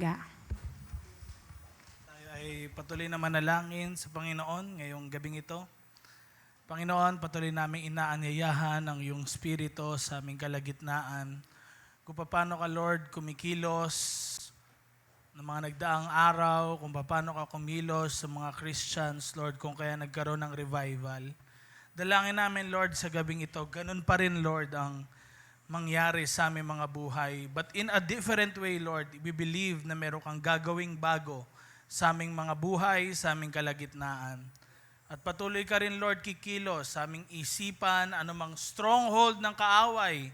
umaga. Tayo ay patuloy na manalangin sa Panginoon ngayong gabing ito. Panginoon, patuloy namin inaanyayahan ang iyong Espiritu sa aming kalagitnaan. Kung paano ka, Lord, kumikilos ng mga nagdaang araw, kung paano ka kumilos sa mga Christians, Lord, kung kaya nagkaroon ng revival. Dalangin namin, Lord, sa gabing ito, ganun pa rin, Lord, ang mangyari sa aming mga buhay. But in a different way, Lord, we believe na meron kang gagawing bago sa aming mga buhay, sa aming kalagitnaan. At patuloy ka rin, Lord, kikilos sa aming isipan, anumang stronghold ng kaaway,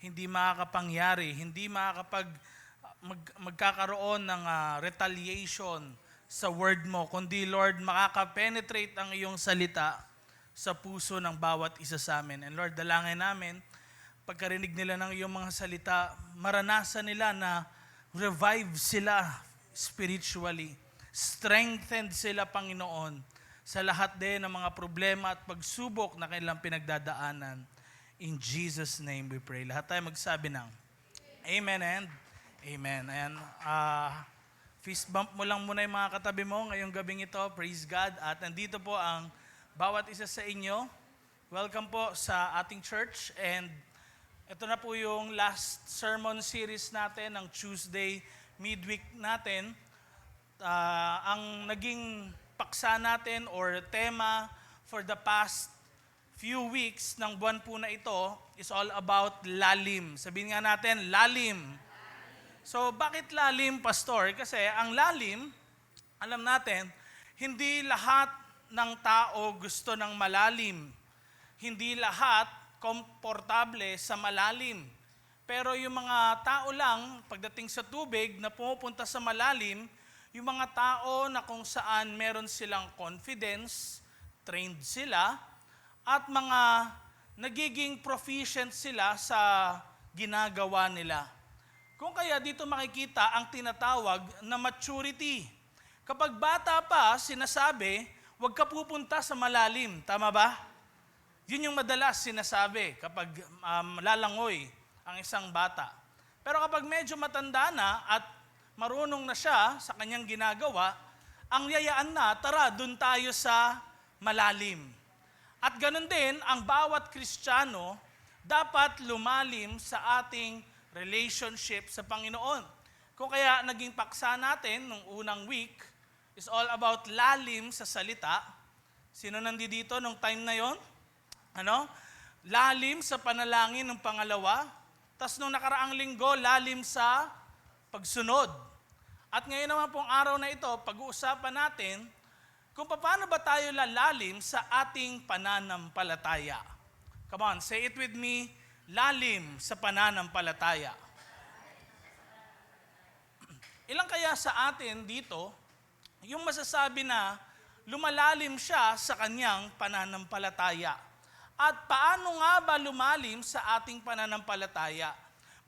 hindi makakapangyari, hindi magkakaroon ng retaliation sa word mo, kundi, Lord, makakapenetrate ang iyong salita sa puso ng bawat isa sa amin. And Lord, dalangin namin, pagkarinig nila ng iyong mga salita, maranasan nila na revive sila spiritually. Strengthened sila, Panginoon, sa lahat din ng mga problema at pagsubok na kanilang pinagdadaanan. In Jesus' name we pray. Lahat tayo magsabi ng Amen and Amen. Ayan, fist bump mo lang muna yung mga katabi mo ngayong gabing ito. Praise God. At nandito po ang bawat isa sa inyo. Welcome po sa ating church. And ito na po yung last sermon series natin, ng Tuesday midweek natin. Ang naging paksa natin or tema for the past few weeks ng buwan po na ito is all about lalim. Sabihin nga natin, lalim. So bakit lalim, Pastor? Kasi ang lalim, alam natin, hindi lahat ng tao gusto ng malalim. Hindi lahat komportable sa malalim. Pero yung mga tao lang, pagdating sa tubig na pumupunta sa malalim, yung mga tao na kung saan meron silang confidence, trained sila, at mga nagiging proficient sila sa ginagawa nila. Kung kaya dito makikita ang tinatawag na maturity. Kapag bata pa, sinasabi, huwag ka pupunta sa malalim. Tama ba? Yun yung madalas sinasabi kapag lalangoy ang isang bata. Pero kapag medyo matanda na at marunong na siya sa kanyang ginagawa, ang yayaan na, tara, dun tayo sa malalim. At ganun din, ang bawat Kristiyano dapat lumalim sa ating relationship sa Panginoon. Kung kaya naging paksa natin nung unang week is all about lalim sa salita. Sino nandito nung time na yon? Lalim sa panalangin ng pangalawa. Tapos nung nakaraang linggo, lalim sa pagsunod. At ngayon naman pong araw na ito, pag-uusapan natin kung paano ba tayo lalalim sa ating pananampalataya. Come on, say it with me, lalim sa pananampalataya. Ilang kaya sa atin dito, yung masasabi na lumalalim siya sa kanyang pananampalataya. At paano nga ba lumalim sa ating pananampalataya?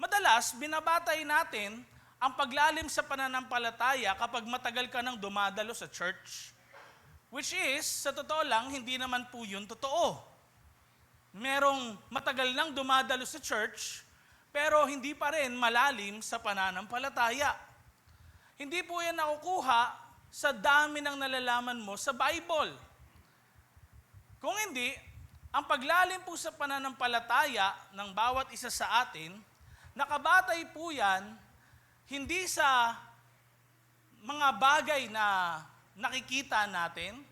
Madalas, binabatay natin ang paglalim sa pananampalataya kapag matagal ka nang dumadalo sa church. Which is, sa totoo lang, hindi naman po yun totoo. Merong matagal nang dumadalo sa church, pero hindi pa rin malalim sa pananampalataya. Hindi po yan nakukuha sa dami ng nalalaman mo sa Bible. Kung hindi, ang paglalim po sa pananampalataya ng bawat isa sa atin, nakabatay po yan hindi sa mga bagay na nakikita natin,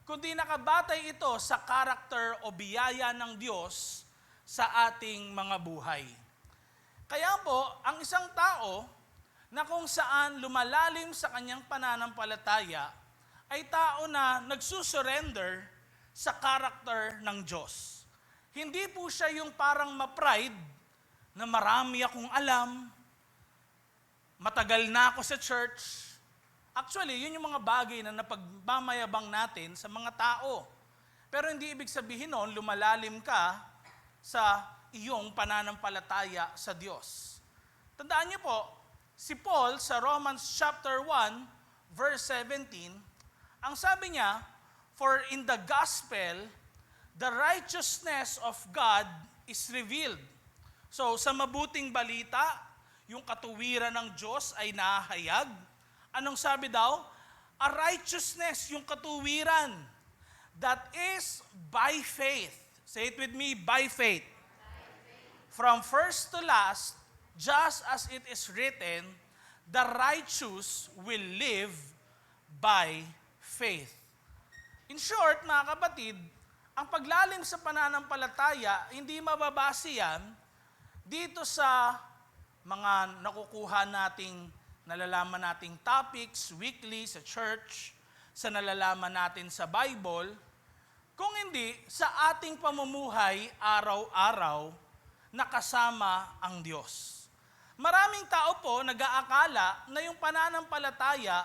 kundi nakabatay ito sa karakter o biyaya ng Diyos sa ating mga buhay. Kaya po, ang isang tao na kung saan lumalalim sa kanyang pananampalataya ay tao na nagsusurrender sa karakter ng Diyos. Hindi po siya yung parang ma-pride na marami akong alam, matagal na ako sa church. Actually, yun yung mga bagay na napagmamayabang natin sa mga tao. Pero hindi ibig sabihin nun, lumalalim ka sa iyong pananampalataya sa Diyos. Tandaan niyo po, si Paul sa Romans chapter 1, verse 17, ang sabi niya, for in the gospel, the righteousness of God is revealed. So, sa mabuting balita, yung katuwiran ng Diyos ay nahayag. Anong sabi daw? A righteousness, yung katuwiran, that is by faith. Say it with me, by faith. From first to last, just as it is written, the righteous will live by faith. In short, mga kapatid, ang paglalim sa pananampalataya, hindi mababase yan dito sa mga nakukuha nating, nalalaman nating topics weekly sa church, sa nalalaman natin sa Bible, kung hindi sa ating pamumuhay araw-araw na kasama ang Diyos. Maraming tao po nag-aakala na yung pananampalataya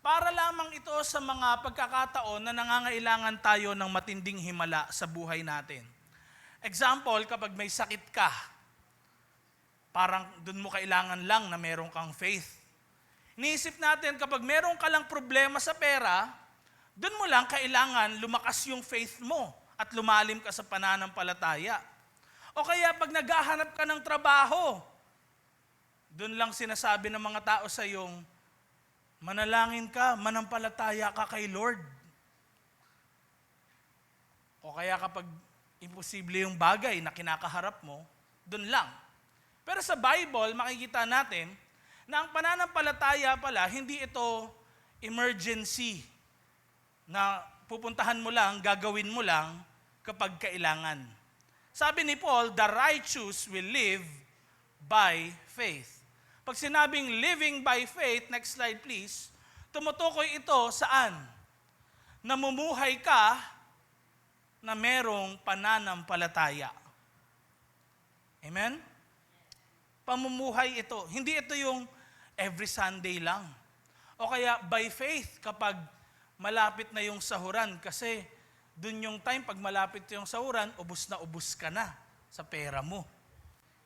para lamang ito sa mga pagkakataon na nangangailangan tayo ng matinding himala sa buhay natin. Example, kapag may sakit ka, parang dun mo kailangan lang na meron kang faith. Iniisip natin kapag meron ka lang problema sa pera, dun mo lang kailangan lumakas yung faith mo at lumalim ka sa pananampalataya. O kaya pag naghahanap ka ng trabaho, dun lang sinasabi ng mga tao sa iyong, manalangin ka, manampalataya ka kay Lord. O kaya kapag imposible yung bagay na kinakaharap mo, dun lang. Pero sa Bible, makikita natin na ang pananampalataya pala, hindi ito emergency na pupuntahan mo lang, gagawin mo lang kapag kailangan. Sabi ni Paul, the righteous will live by faith. Pag sinabing living by faith, next slide please, tumutukoy ito saan? Namumuhay ka na merong pananampalataya. Amen? Pamumuhay ito. Hindi ito yung every Sunday lang. O kaya by faith kapag malapit na yung sahuran. Kasi dun yung time pag malapit yung sahuran, ubus na ubus ka na sa pera mo.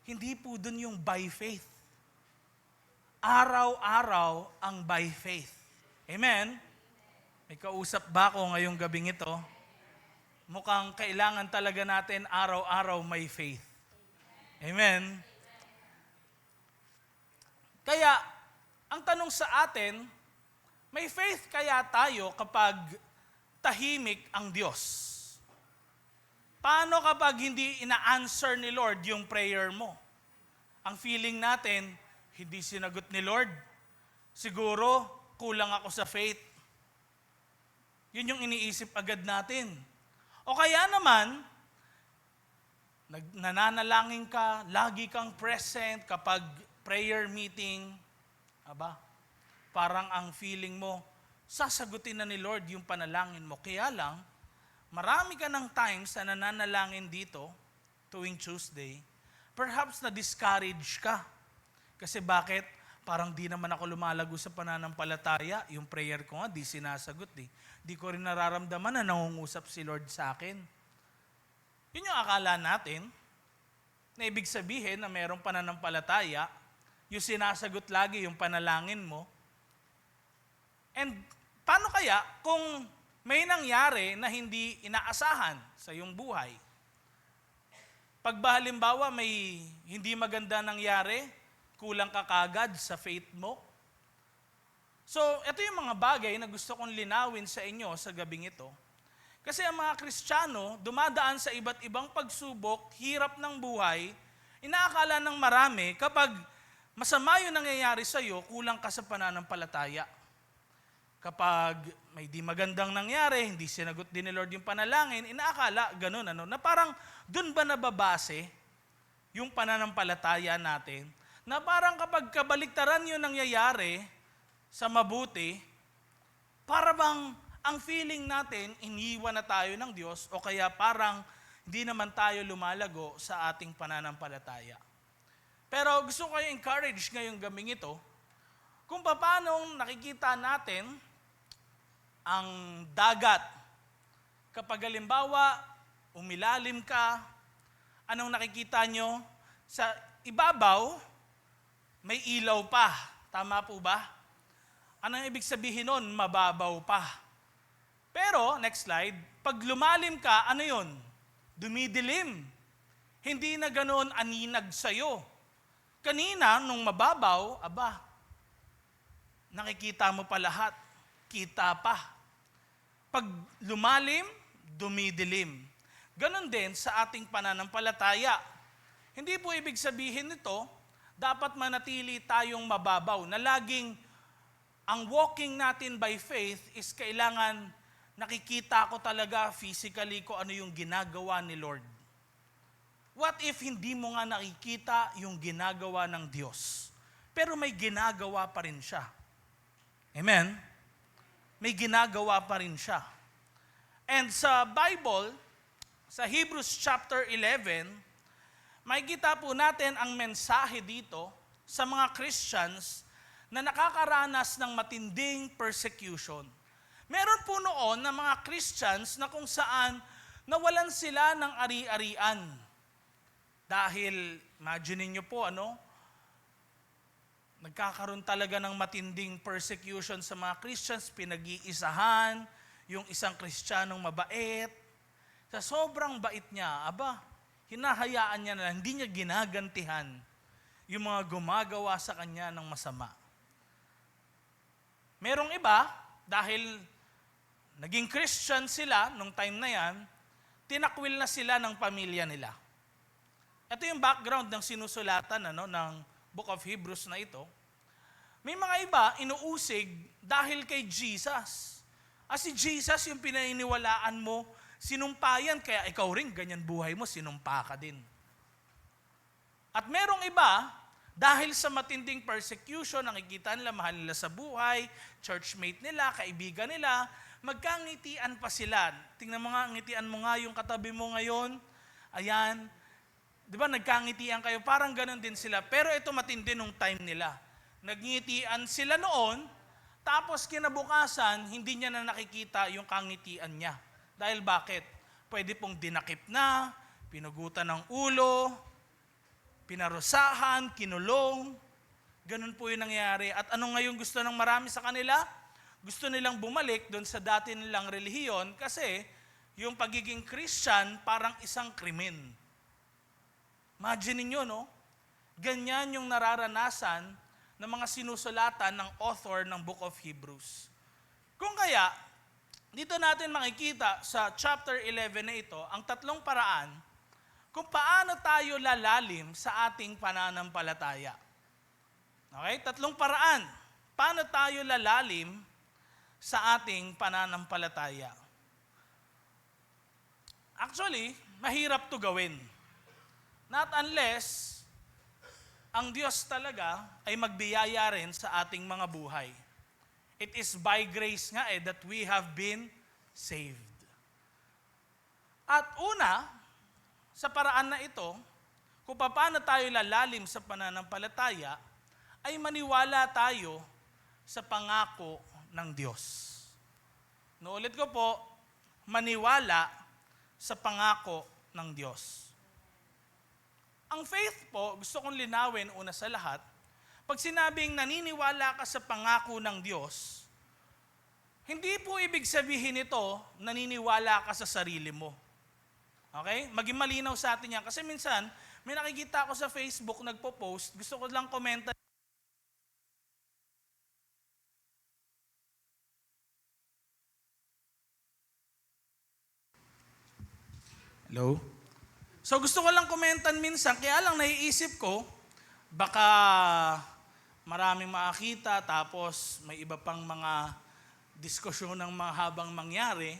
Hindi po dun yung by faith. Araw-araw ang by faith. Amen? May kausap ba ako ngayong gabing ito? Mukhang kailangan talaga natin araw-araw may faith. Amen? Kaya, ang tanong sa atin, may faith kaya tayo kapag tahimik ang Diyos? Paano kapag hindi ina-answer ni Lord yung prayer mo? Ang feeling natin, hindi sinagot ni Lord. Siguro, kulang ako sa faith. Yun yung iniisip agad natin. O kaya naman, nananalangin ka, lagi kang present kapag prayer meeting. Aba, parang ang feeling mo, sasagutin na ni Lord yung panalangin mo. Kaya lang, marami ka ng times na nananalangin dito, tuwing Tuesday, perhaps na-discourage ka. Kasi bakit? Parang di naman ako lumalago sa pananampalataya. Yung prayer ko nga, di sinasagot eh. Di ko rin nararamdaman na nangungusap si Lord sa akin. Yun yung akala natin, na ibig sabihin na mayroong pananampalataya, yung sinasagot lagi yung panalangin mo. And paano kaya kung may nangyari na hindi inaasahan sa iyong buhay? Pag ba halimbawa may hindi maganda nangyari, kulang ka kagad sa faith mo. So, ito yung mga bagay na gusto kong linawin sa inyo sa gabing ito. Kasi ang mga Kristiyano, dumadaan sa iba't ibang pagsubok, hirap ng buhay, inaakala ng marami, kapag masama yung nangyayari sa iyo, kulang ka sa pananampalataya. Kapag may di magandang nangyari, hindi sinagot din ni Lord yung panalangin, inaakala ganun, na parang dun ba nababase yung pananampalataya natin? Na parang kapag kabaliktaran yung nangyayari sa mabuti, para bang ang feeling natin, iniwan na tayo ng Diyos o kaya parang hindi naman tayo lumalago sa ating pananampalataya. Pero gusto ko kayo encourage ngayong gabing ito, kung paano nakikita natin ang dagat. Kapag halimbawa, umilalim ka, anong nakikita nyo? Sa ibabaw, may ilaw pa. Tama po ba? Anong ibig sabihin nun? Mababaw pa. Pero, next slide, pag lumalim ka, ano yun? Dumidilim. Hindi na ganoon aninag sa'yo. Kanina, nung mababaw, nakikita mo pa lahat. Kita pa. Pag lumalim, dumidilim. Ganon din sa ating pananampalataya. Hindi po ibig sabihin nito, dapat manatili tayong mababaw, na laging ang walking natin by faith is kailangan nakikita ko talaga physically ko ano yung ginagawa ni Lord. What if hindi mo nga nakikita yung ginagawa ng Diyos? Pero may ginagawa pa rin siya. Amen? May ginagawa pa rin siya. And sa Bible, sa Hebrews chapter 11, makikita po natin ang mensahe dito sa mga Christians na nakakaranas ng matinding persecution. Meron po noon na mga Christians na kung saan nawalan sila ng ari-arian. Dahil, imagine niyo po, nagkakaroon talaga ng matinding persecution sa mga Christians, pinag-iisahan, yung isang Kristiyanong mabait. Sa sobrang bait niya, hinahayaan niya na hindi niya ginagantihan yung mga gumagawa sa kanya ng masama. Merong iba, dahil naging Christian sila nung time na yan, tinakwil na sila ng pamilya nila. Ito yung background ng sinusulatan ng Book of Hebrews na ito. May mga iba, inuusig dahil kay Jesus. Si Jesus yung pinaniniwalaan mo, sinumpayan, kaya ikaw rin, ganyan buhay mo, sinumpa ka din. At merong iba, dahil sa matinding persecution, nakikita nila, mahal nila sa buhay, churchmate nila, kaibigan nila, magkangitian pa sila. Tingnan mo nga, ngitian mo nga yung katabi mo ngayon. Ayan. Di ba, nagkangitian kayo, parang ganun din sila. Pero ito matindi nung time nila. Nagngitian sila noon, tapos kinabukasan, hindi niya na nakikita yung kangitian niya. Dahil bakit? Pwede pong dinakip na, pinugutan ng ulo, pinarusahan, kinulong. Ganun po yung nangyari. At ano ngayon gusto ng marami sa kanila? Gusto nilang bumalik doon sa dati nilang relihiyon kasi yung pagiging Christian parang isang krimen. Imagine niyo, ganyan yung nararanasan ng mga sinusulatan ng author ng Book of Hebrews. Kung kaya, dito natin makikita sa chapter 11 na ito, ang tatlong paraan kung paano tayo lalalim sa ating pananampalataya. Okay? Tatlong paraan. Paano tayo lalalim sa ating pananampalataya? Actually, mahirap to gawin. Not unless ang Diyos talaga ay magbiyaya rin sa ating mga buhay. It is by grace nga that we have been saved. At una, sa paraan na ito, kung paano tayo lalalim sa pananampalataya, ay maniwala tayo sa pangako ng Diyos. Naulit ko po, maniwala sa pangako ng Diyos. Ang faith po, gusto kong linawin una sa lahat, pag sinabing naniniwala ka sa pangako ng Diyos, hindi po ibig sabihin ito, naniniwala ka sa sarili mo. Okay? Maging malinaw sa atin yan. Kasi minsan, may nakikita ako sa Facebook, nagpo-post, gusto ko lang komenta. Hello? So gusto ko lang komentan minsan, kaya lang naiisip ko, baka maraming makakita, tapos may iba pang mga diskusyon ng habang mangyari.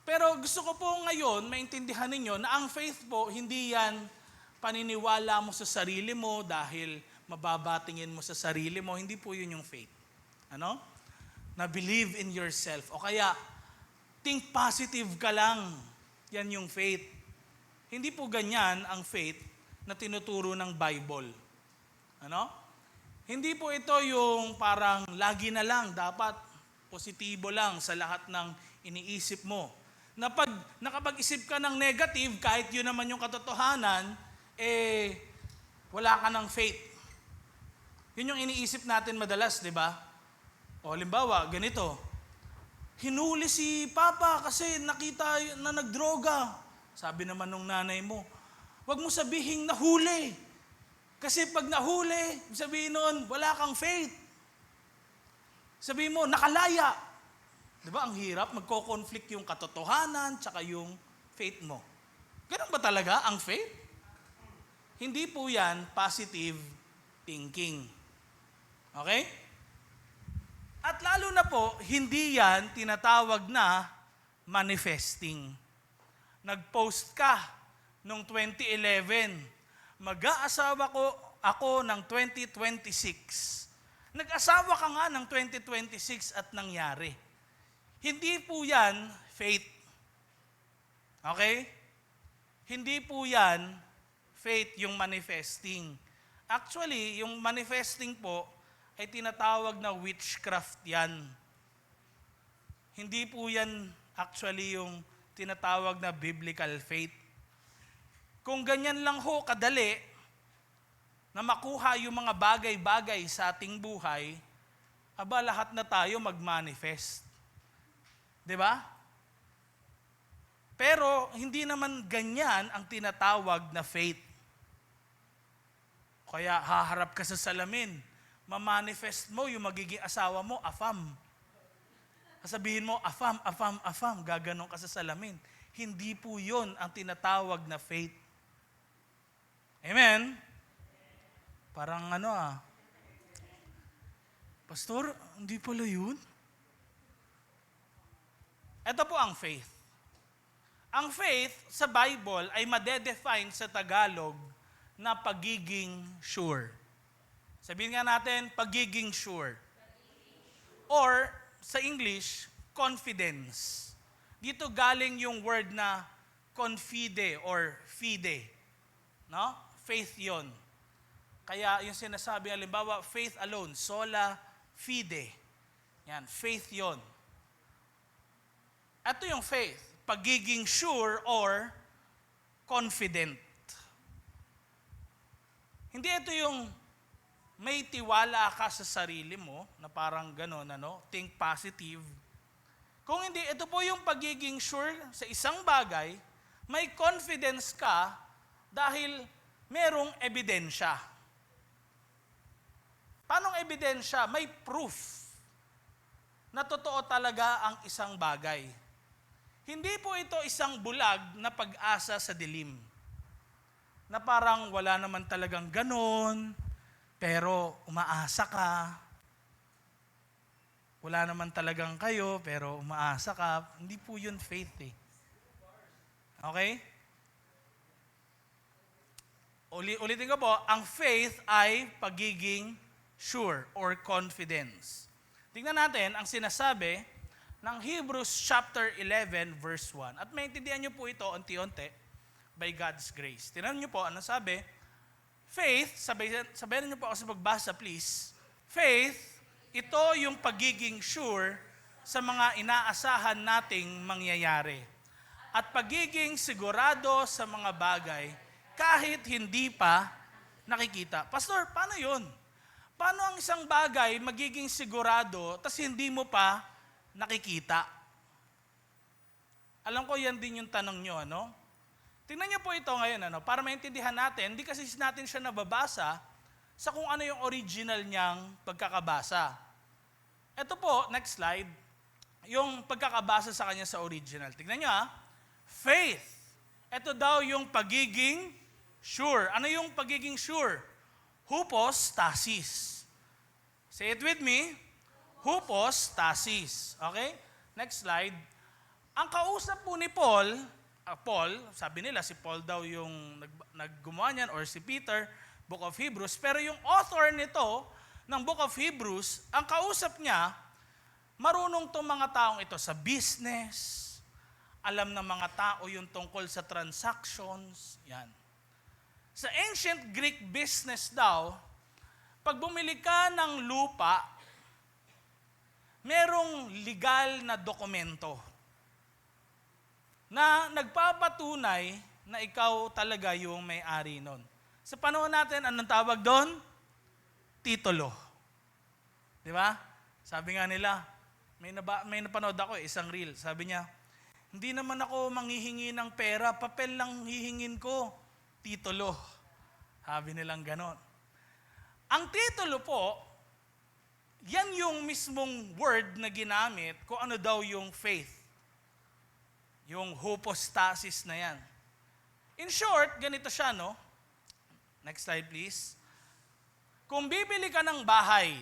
Pero gusto ko po ngayon, maintindihan ninyo na ang faith po, hindi yan paniniwala mo sa sarili mo dahil mababatingin mo sa sarili mo. Hindi po yun yung faith. Na believe in yourself. O kaya, think positive ka lang. Yan yung faith. Hindi po ganyan ang faith na tinuturo ng Bible. Hindi po ito yung parang lagi na lang, dapat positibo lang sa lahat ng iniisip mo. Na pag nakapag-isip ka ng negative, kahit yun naman yung katotohanan, wala ka ng faith. Yun yung iniisip natin madalas, di ba? O halimbawa, ganito, hinuli si Papa kasi nakita na nagdroga. Sabi naman nung nanay mo, wag mo sabihing nahuli. Kasi pag nahuli, sabihin nun, wala kang faith. Sabihin mo, nakalaya. Di ba, ang hirap, magko-conflict yung katotohanan tsaka yung faith mo. Ganun ba talaga ang faith? Hindi po yan positive thinking. Okay? At lalo na po, hindi yan tinatawag na manifesting. Nag-post ka noong 2011, mag-aasawa ko ako ng 2026. Nag-asawa ka nga ng 2026 at nangyari. Hindi po yan faith. Okay? Hindi po yan faith yung manifesting. Actually, yung manifesting po ay tinatawag na witchcraft yan. Hindi po yan actually yung tinatawag na biblical faith. Kung ganyan lang ho kadali na makuha yung mga bagay-bagay sa ating buhay, aba lahat na tayo mag-manifest. 'Di ba? Pero hindi naman ganyan ang tinatawag na faith. Kaya haharap ka sa salamin, mamanifest mo yung magiging asawa mo, afam. Sabihin mo, afam, afam, afam, gaganon ka sa salamin. Hindi po yun ang tinatawag na faith. Amen? Parang Pastor, hindi pala yun? Ito po ang faith. Ang faith sa Bible ay madedefine sa Tagalog na pagiging sure. Sabihin nga natin, pagiging sure. Or, sa English, confidence. Dito galing yung word na confide or fide. No? Faith yon. Kaya yung sinasabi, halimbawa, faith alone, sola fide. Yan, faith yon. Ito yung faith, pagiging sure or confident. Hindi ito yung may tiwala ka sa sarili mo, na parang gano'n, think positive. Kung hindi, ito po yung pagiging sure sa isang bagay, may confidence ka dahil merong ebidensya. Paanong ebidensya? May proof na totoo talaga ang isang bagay. Hindi po ito isang bulag na pag-asa sa dilim. Na parang wala naman talagang ganon, pero umaasa ka. Wala naman talagang kayo, pero umaasa ka. Hindi po yun faith eh. Okay? Ulitin ko po, ang faith ay pagiging sure or confidence. Tingnan natin ang sinasabi ng Hebrews chapter 11 verse 1. At maintindihan niyo po ito unti-unti by God's grace. Tingnan niyo po, ano sabi? Faith, sabayan niyo po ako sa pagbasa please. Faith, ito yung pagiging sure sa mga inaasahan nating mangyayari. At pagiging sigurado sa mga bagay kahit hindi pa nakikita. Pastor, paano yun? Paano ang isang bagay magiging sigurado tas hindi mo pa nakikita? Alam ko yan din yung tanong nyo, Tingnan niyo po ito ngayon, para maintindihan natin, hindi kasi natin siya nababasa sa kung ano yung original niyang pagkakabasa. Ito po, next slide, yung pagkakabasa sa kanya sa original. Tingnan niyo faith. Ito daw yung pagiging sure. Ano yung pagiging sure? Hypostasis. Say it with me. Hypostasis. Okay? Next slide. Ang kausap po ni Paul, sabi nila si Paul daw yung naggumawa niyan or si Peter, Book of Hebrews. Pero yung author nito ng Book of Hebrews, ang kausap niya, marunong tong mga taong ito sa business, alam ng mga tao yung tungkol sa transactions, yan. Sa ancient Greek business daw, pag bumili ka ng lupa, merong legal na dokumento na nagpapatunay na ikaw talaga yung may-ari nun. Sa panahon natin, anong tawag doon? Titulo. Di ba? Sabi nga nila, may napanood ako, isang reel. Sabi niya, hindi naman ako manghihingi ng pera, papel lang hihingin ko, titulo. Sabi nilang ganon. Ang titulo po, yan yung mismong word na ginamit kung ano daw yung faith. Yung hypostasis na yan. In short, ganito siya, no? Next slide, please. Kung bibili ka ng bahay,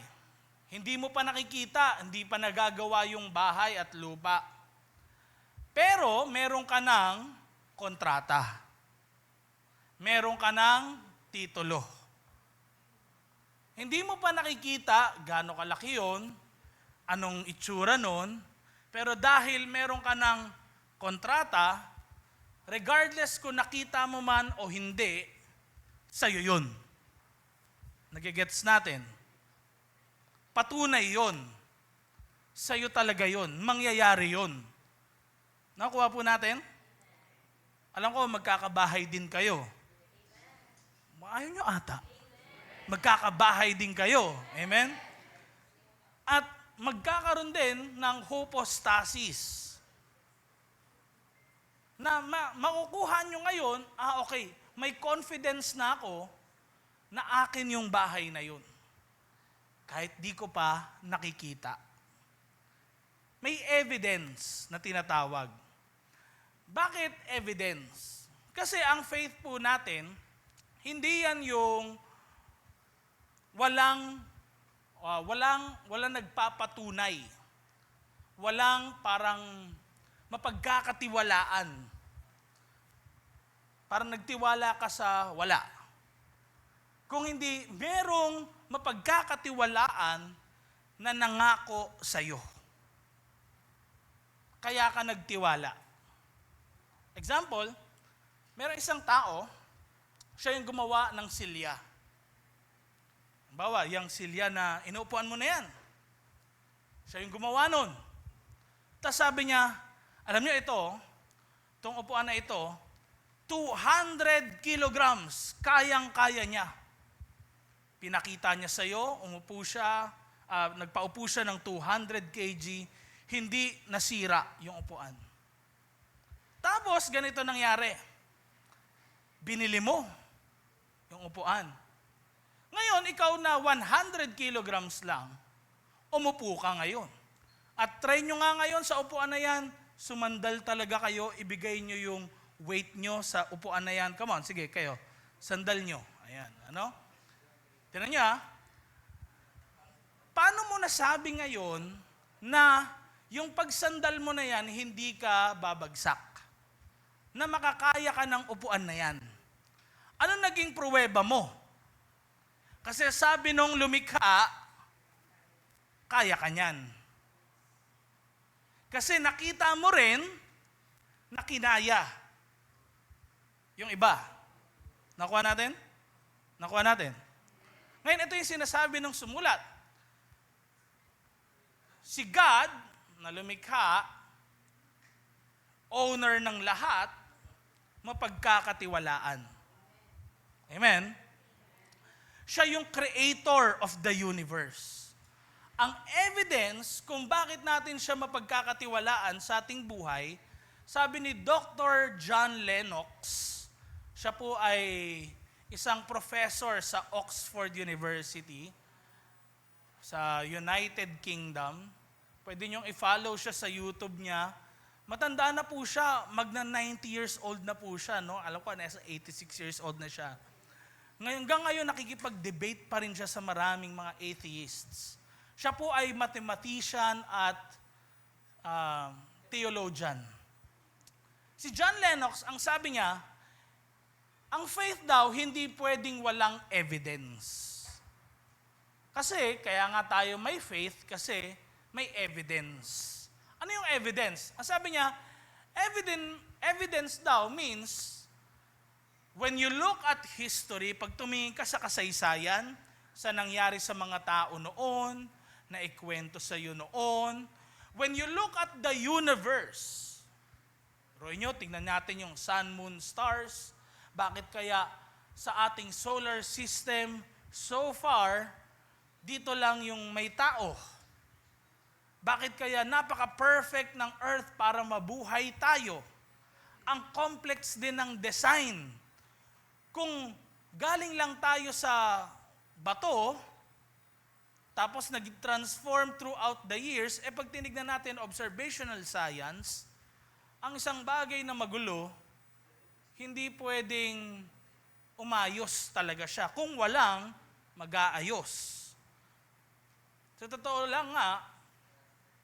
hindi mo pa nakikita, hindi pa nagagawa yung bahay at lupa. Pero meron ka ng kontrata. Meron ka ng titulo. Hindi mo pa nakikita gaano kalaki yun, anong itsura nun, pero dahil meron ka ng kontrata, regardless kung nakita mo man o hindi, sa'yo yun. Nagigets natin? Patunay yun. Sa'yo talaga yun. Mangyayari yun. Nakuha po natin? Alam ko, magkakabahay din kayo. Ayaw nyo ata. Magkakabahay din kayo. Amen? At magkakaroon din ng hypostasis. Na makukuha nyo ngayon, okay, may confidence na ako na akin yung bahay na yun. Kahit di ko pa nakikita. May evidence na tinatawag. Bakit evidence? Kasi ang faith po natin, hindi yan yung walang nagpapatunay. Walang parang mapagkakatiwalaan. Parang nagtiwala ka sa wala. Kung hindi, merong mapagkakatiwalaan na nangako sa'yo. Kaya ka nagtiwala. Example, merong isang tao, siya yung gumawa ng silya. Bawa, yung silya na inuupuan mo na yan. Siya yung gumawa nun. Tapos sabi niya, alam niyo itong upuan na ito, 200 kilograms, kayang-kaya niya. Pinakita niya sa'yo, umupo siya, nagpaupo siya ng 200 kg, hindi nasira yung upuan. Tapos, ganito nangyari. Binili mo yung upuan. Ngayon, ikaw na 100 kilograms lang, umupo ka ngayon. At try nyo nga ngayon sa upuan na yan, sumandal talaga kayo, ibigay nyo yung weight nyo sa upuan na yan. Come on, sige kayo, sandal nyo. Ayan, ano? Tignan nyo paano mo nasabi ngayon na yung pagsandal mo na yan, hindi ka babagsak? Na makakaya ka ng upuan na yan. Ano naging pruweba mo? Kasi sabi nung lumikha, kaya ka niyan. Kasi nakita mo rin na kinaya. Yung iba. Nakuha natin? Nakuha natin. Ngayon, ito yung sinasabi ng sumulat. Si God, na lumikha, owner ng lahat, mapagkakatiwalaan. Amen? Siya yung creator of the universe. Ang evidence kung bakit natin siya mapagkakatiwalaan sa ating buhay, sabi ni Dr. John Lennox, siya po ay isang professor sa Oxford University, sa United Kingdom. Pwede niyong i-follow siya sa YouTube niya. Matanda na po siya, magna 90 years old na po siya, no? Alam ko, nasa 86 years old na siya. Hanggang ngayon, nakikipag-debate pa rin siya sa maraming mga atheists. Siya po ay mathematician at theologian. Si John Lennox, ang sabi niya, ang faith daw, hindi pwedeng walang evidence. Kasi, kaya nga tayo may faith, kasi may evidence. Ano yung evidence? Ang sabi niya, evidence daw means, when you look at history, pag tumingin ka sa kasaysayan, sa nangyari sa mga tao noon, na ikwento sa iyo noon, when you look at the universe, Roy nyo, tingnan natin yung sun, moon, stars, bakit kaya sa ating solar system, so far, dito lang yung may tao. Bakit kaya napaka-perfect ng Earth para mabuhay tayo? Ang complex din ng design. Kung galing lang tayo sa bato, tapos nag-transform throughout the years, pag tinignan natin observational science, ang isang bagay na magulo, hindi pwedeng umayos talaga siya kung walang mag-aayos. Sa totoo lang nga,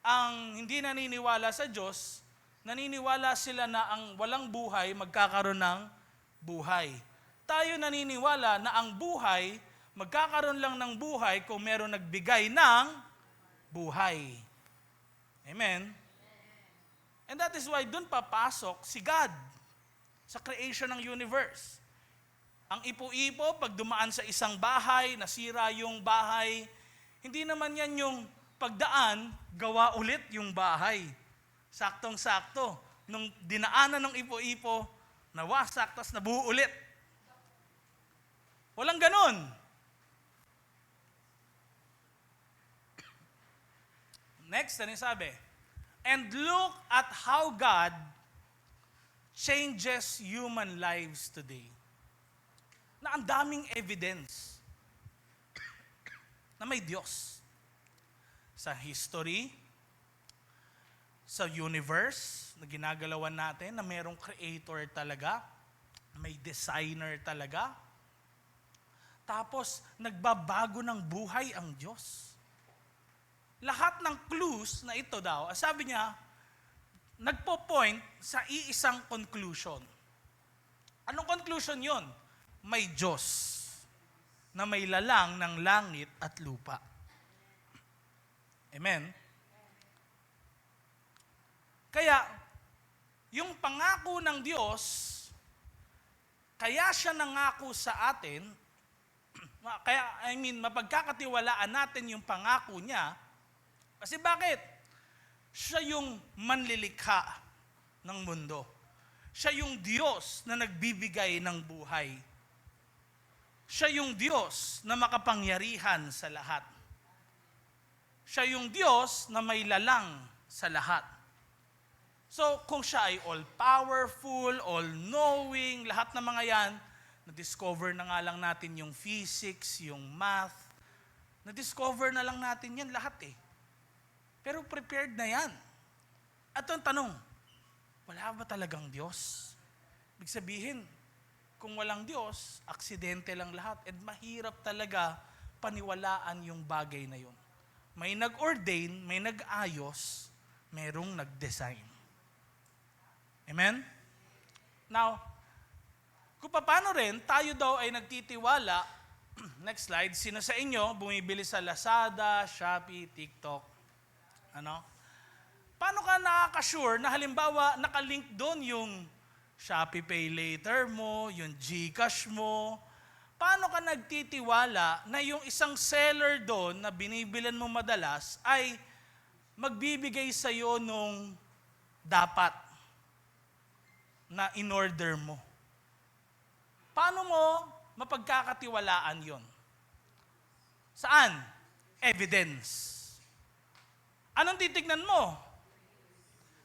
ang hindi naniniwala sa Diyos, naniniwala sila na ang walang buhay magkakaroon ng buhay. Tayo naniniwala na ang buhay, magkakaroon lang ng buhay kung meron nagbigay ng buhay. Amen? And that is why dun papasok si God sa creation ng universe. Ang ipo-ipo, pag dumaan sa isang bahay, nasira yung bahay, hindi naman yan yung pagdaan, gawa ulit yung bahay. Saktong-sakto. Nung dinaanan ng ipo-ipo, nawasak, tas nabuo ulit. Walang ganun. Next, ano yung sabi? And look at how God changes human lives today. Na ang daming evidence na may Diyos. Sa history, sa universe na ginagalawan natin, na mayroong creator talaga, may designer talaga. Tapos, nagbabago ng buhay ang Diyos. Lahat ng clues na ito daw, sabi niya, nagpo-point sa iisang conclusion. Anong conclusion yon? May Diyos na may lalang ng langit at lupa. Amen? Kaya, yung pangako ng Diyos, kaya siya nangako sa atin, mapagkakatiwalaan natin yung pangako niya, kasi bakit? Siya yung manlilikha ng mundo. Siya yung Diyos na nagbibigay ng buhay. Siya yung Diyos na makapangyarihan sa lahat. Siya yung Diyos na may lalang sa lahat. So, kung siya ay all-powerful, all-knowing, lahat ng mga yan, na-discover na nga lang natin yung physics, yung math, na-discover na lang natin yan lahat eh. Pero prepared na yan. At ang tanong, wala ba talagang Diyos? Ibig sabihin, kung walang Diyos, aksidente lang lahat. And mahirap talaga paniwalaan yung bagay na yun. May nag-ordain, may nag-ayos, merong nag-design. Amen? Now, kung paano rin, tayo daw ay nagtitiwala, next slide, sino sa inyo bumibili sa Lazada, Shopee, TikTok? Ano? Paano ka nakaka-sure na halimbawa nakalink doon yung Shopee Pay Later mo, yung GCash mo? Paano ka nagtitiwala na yung isang seller doon na binibilan mo madalas ay magbibigay sa iyo nung dapat na in-order mo? Paano mo mapagkakatiwalaan yon? Saan? Evidence. Anong titignan mo?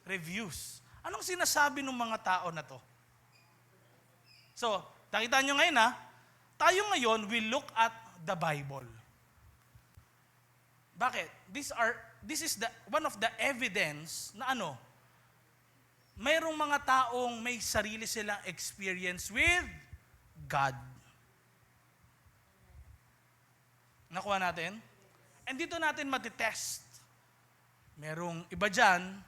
Reviews. Anong sinasabi ng mga tao na to? So, nakita nyo ngayon tayo ngayon will look at the Bible. Bakit? This is one of the evidence na mayroong mga taong may sarili silang experience with God. Nakuha natin? And dito natin matitest. Merong iba dyan,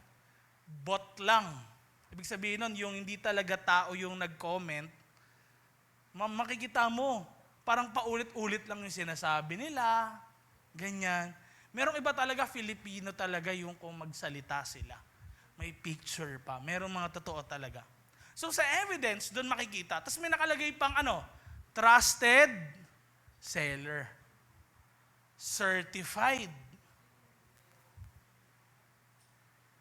bot lang. Ibig sabihin nun, yung hindi talaga tao yung nag-comment, makikita mo, parang paulit-ulit lang yung sinasabi nila, ganyan. Merong iba talaga, Filipino talaga yung kung magsalita sila. May picture pa. Merong mga totoo talaga. So sa evidence, doon makikita. Tapos may nakalagay pang trusted seller. Certified.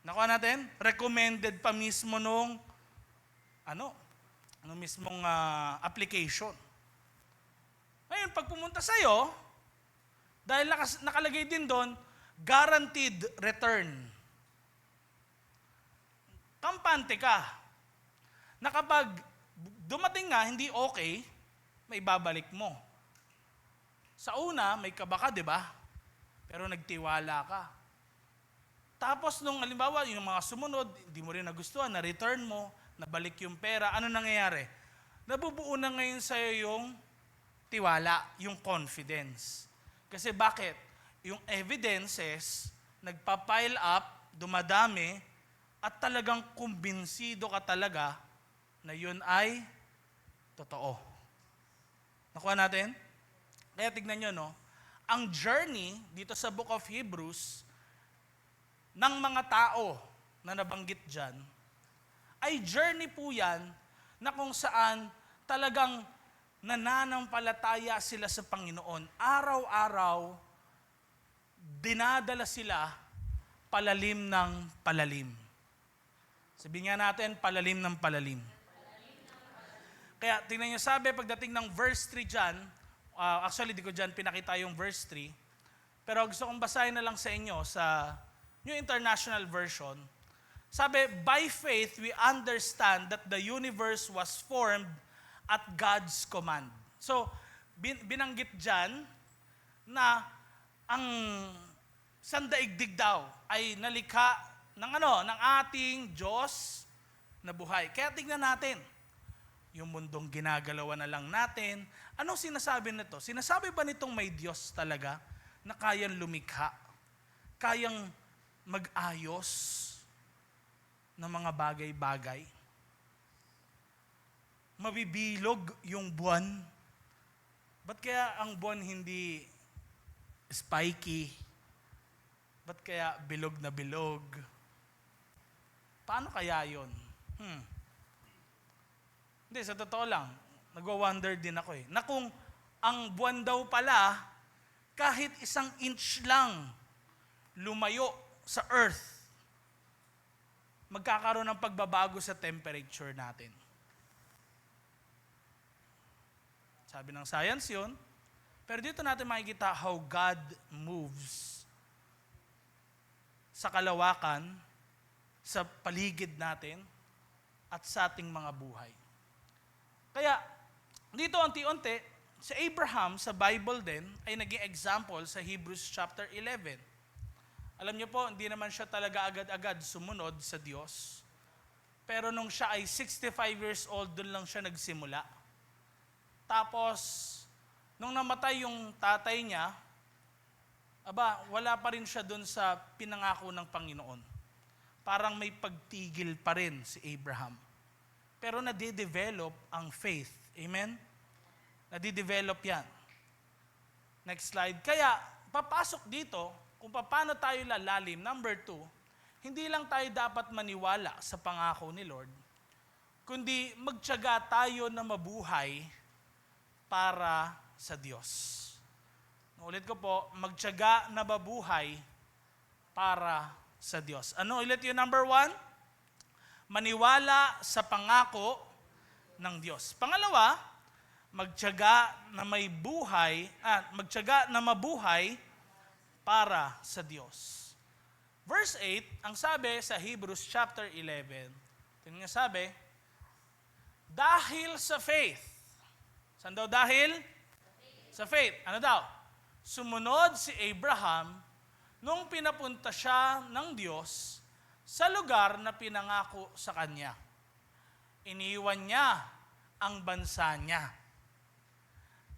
Nakuha natin? Recommended pa mismo nung mismong application. Ngayon, pag pumunta sa'yo, dahil nakalagay din doon, guaranteed return. Kampante ka. Na kapag dumating nga, hindi okay, may babalik mo. Sa una, may kaba ka, di ba? Pero nagtiwala ka. Tapos nung halimbawa, yung mga sumunod, hindi mo rin nagustuhan, na-return mo, nabalik yung pera, ano nangyayari? Nabubuo na ngayon sa'yo yung tiwala, yung confidence. Kasi bakit? Yung evidences, nagpa-pile up, dumadami, at talagang kumbinsido ka talaga na yun ay totoo. Nakuha natin? Kaya tignan nyo, no? Ang journey dito sa Book of Hebrews ng mga tao na nabanggit dyan, ay journey po yan na kung saan talagang nananampalataya sila sa Panginoon. Araw-araw, dinadala sila palalim ng palalim. Sabihin nga natin, palalim ng palalim. Kaya tingnan niyo sabi, pagdating ng verse 3 dyan, actually di ko dyan pinakita yung verse 3, pero gusto kong basahin na lang sa inyo sa New International Version. Sabi, by faith we understand that the universe was formed at God's command. So, binanggit dyan na ang sandaigdig daw ay nalikha ng ating Diyos na buhay. Kaya tingnan natin, yung mundong ginagalawan na lang natin. Anong sinasabi nito? Sinasabi ba nitong may Diyos talaga na kayang lumikha? Kayang mag-ayos ng mga bagay-bagay? Mabibilog yung buwan. Ba't kaya ang buwan hindi spiky? Ba't kaya bilog na bilog? Paano kaya yun? Hindi, sa totoo lang, nagwa-wonder din ako na kung ang buwan daw pala, kahit 1 inch lang lumayo sa earth, magkakaroon ng pagbabago sa temperature natin. Sabi ng science yun. Pero dito natin makikita how God moves sa kalawakan, sa paligid natin, at sa ating mga buhay. Kaya, dito unti-unti, si Abraham sa Bible din ay naging example sa Hebrews chapter 11. Alam niyo po, hindi naman siya talaga agad-agad sumunod sa Diyos. Pero nung siya ay 65 years old, doon lang siya nagsimula. Tapos, nung namatay yung tatay niya, wala pa rin siya doon sa pinangako ng Panginoon. Parang may pagtigil pa rin si Abraham. Pero nade-develop ang faith. Amen? Nade-develop yan. Next slide. Kaya, papasok dito, kung paano tayo lalalim, number 2, hindi lang tayo dapat maniwala sa pangako ni Lord, kundi magtiyaga tayo na mabuhay para sa Diyos. Ulit ko po, magtiyaga na mabuhay para sa Diyos. Ano ulit yung number 1? Maniwala sa pangako ng Diyos. Pangalawa, magtiyaga na mabuhay para sa Diyos. Verse 8, ang sabi sa Hebrews chapter 11, tingnan nga sabi, dahil sa faith. Saan daw dahil? Sa faith. Ano daw? Sumunod si Abraham nung pinapunta siya ng Diyos sa lugar na pinangako sa kanya. Iniwan niya ang bansa niya.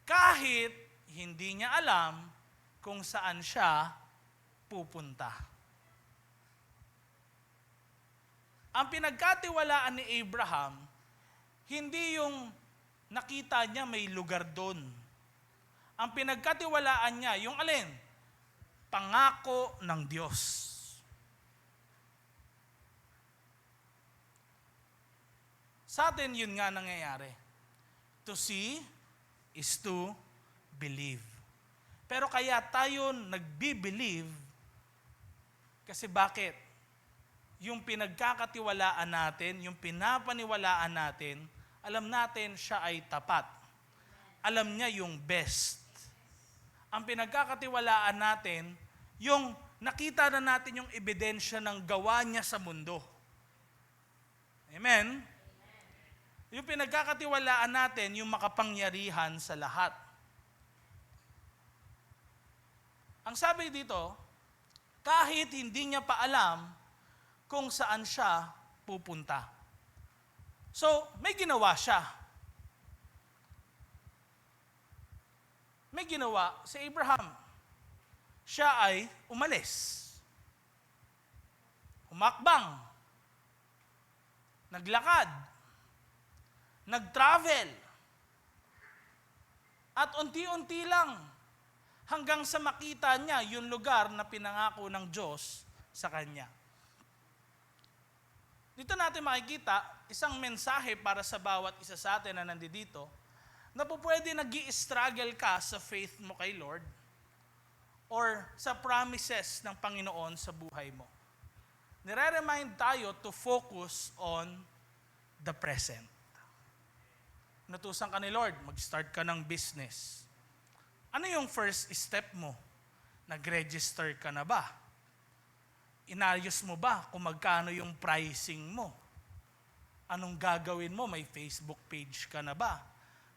Kahit hindi niya alam kung saan siya pupunta. Ang pinagkatiwalaan ni Abraham, hindi yung nakita niya may lugar doon. Ang pinagkatiwalaan niya, yung alin? Pangako ng Diyos. Sa atin, yun nga nangyayari. To see is to believe. Pero kaya tayo nagbi-believe, kasi bakit? Yung pinagkakatiwalaan natin, yung pinapaniwalaan natin, alam natin siya ay tapat. Alam niya yung best. Ang pinagkakatiwalaan natin, yung nakita na natin yung ebidensya ng gawa niya sa mundo. Amen? Yung pinagkakatiwalaan natin, yung makapangyarihan sa lahat. Ang sabi dito, kahit hindi niya pa alam kung saan siya pupunta. So, may ginawa siya. May ginawa si Abraham. Siya ay umalis. Humakbang. Naglakad. Nag-travel. At unti-unti lang hanggang sa makita niya yung lugar na pinangako ng Diyos sa kanya. Dito natin makikita isang mensahe para sa bawat isa sa atin na nandito na po pwede nag-i-struggle ka sa faith mo kay Lord or sa promises ng Panginoon sa buhay mo. Nire-remind tayo to focus on the present. Natusan ka ni Lord, mag-start ka ng business. Ano yung first step mo? Nag-register ka na ba? Inayos mo ba kung magkano yung pricing mo? Anong gagawin mo? May Facebook page ka na ba?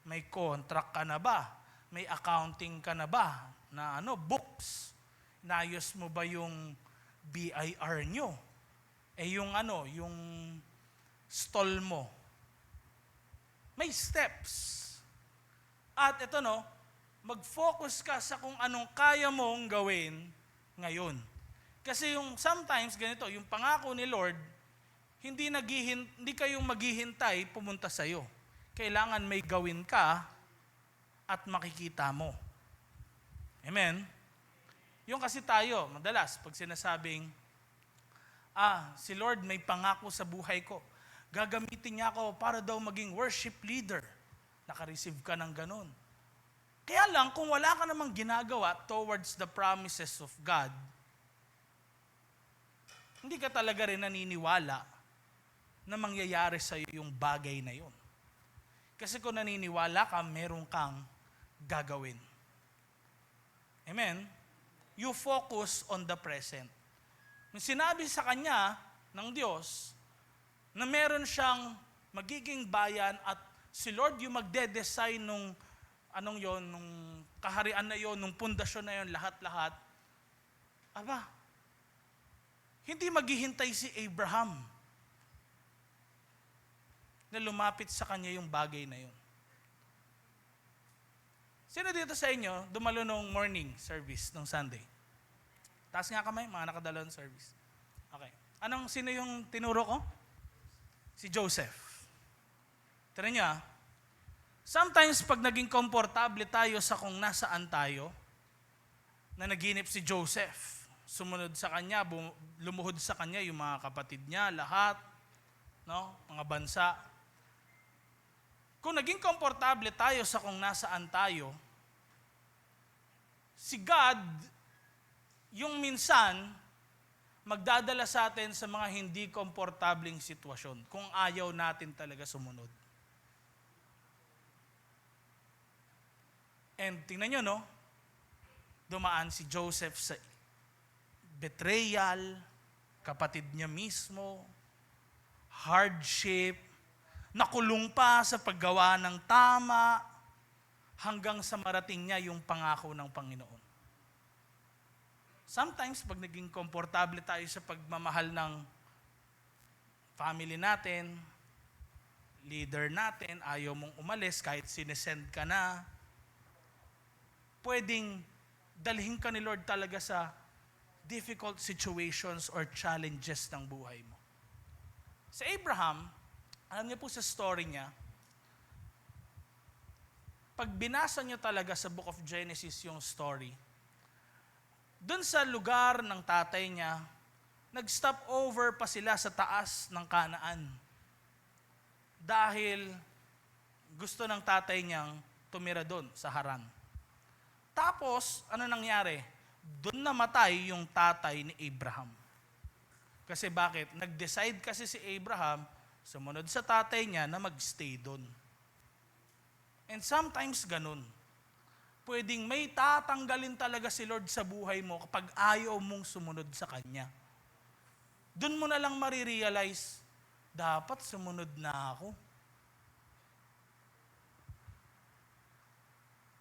May contract ka na ba? May accounting ka na ba? Na books. Inayos mo ba yung BIR nyo? Yung yung stall mo. May steps. At ito mag-focus ka sa kung anong kaya mong gawin ngayon. Kasi sometimes ganito, yung pangako ni Lord, hindi kayong maghihintay pumunta sa iyo. Kailangan may gawin ka at makikita mo. Amen? Yung kasi tayo, madalas, pag sinasabing, si Lord may pangako sa buhay ko. Gagamitin niya ako para daw maging worship leader. Naka-receive ka ng ganun. Kaya lang, kung wala ka namang ginagawa towards the promises of God, hindi ka talaga rin naniniwala na mangyayari sa iyo yung bagay na yun. Kasi kung naniniwala ka, meron kang gagawin. Amen? You focus on the present. Sinabi sa kanya ng Diyos na meron siyang magiging bayan at si Lord yung magde-design nung kaharian na yon, nung pundasyon na yon, lahat-lahat. Hindi maghihintay si Abraham na lumapit sa kanya yung bagay na yun. Sino dito sa inyo dumalo nung morning service nung Sunday? Taas nga kamay, mga nakadalawang service. Okay. Sino yung tinuro ko? Si Joseph. Tira niyo sometimes pag naging komportable tayo sa kung nasaan tayo, na naginip si Joseph, sumunod sa kanya, lumuhod sa kanya yung mga kapatid niya, lahat, mga bansa. Kung naging komportable tayo sa kung nasaan tayo, si God, yung minsan, magdadala sa atin sa mga hindi komportabling sitwasyon kung ayaw natin talaga sumunod. And tingnan nyo, dumaan si Joseph sa betrayal, kapatid niya mismo, hardship, nakulong pa sa paggawa ng tama, hanggang sa marating niya yung pangako ng Panginoon. Sometimes, pag naging komportable tayo sa pagmamahal ng family natin, leader natin, ayaw mong umalis kahit sinesend ka na, pwedeng dalhin ka ni Lord talaga sa difficult situations or challenges ng buhay mo. Si Abraham, alam niyo po sa story niya, pag binasa niyo talaga sa Book of Genesis yung story, dun sa lugar ng tatay niya, nag-stop over pa sila sa taas ng Kanaan. Dahil gusto ng tatay niyang tumira dun sa Haran. Tapos, ano nangyari? Doon namatay yung tatay ni Abraham. Kasi bakit? Nag-decide kasi si Abraham, sumunod sa tatay niya na mag-stay doon. And sometimes ganun. Pwedeng may tatanggalin talaga si Lord sa buhay mo kapag ayaw mong sumunod sa Kanya. Doon mo na lang marirealize, dapat sumunod na ako.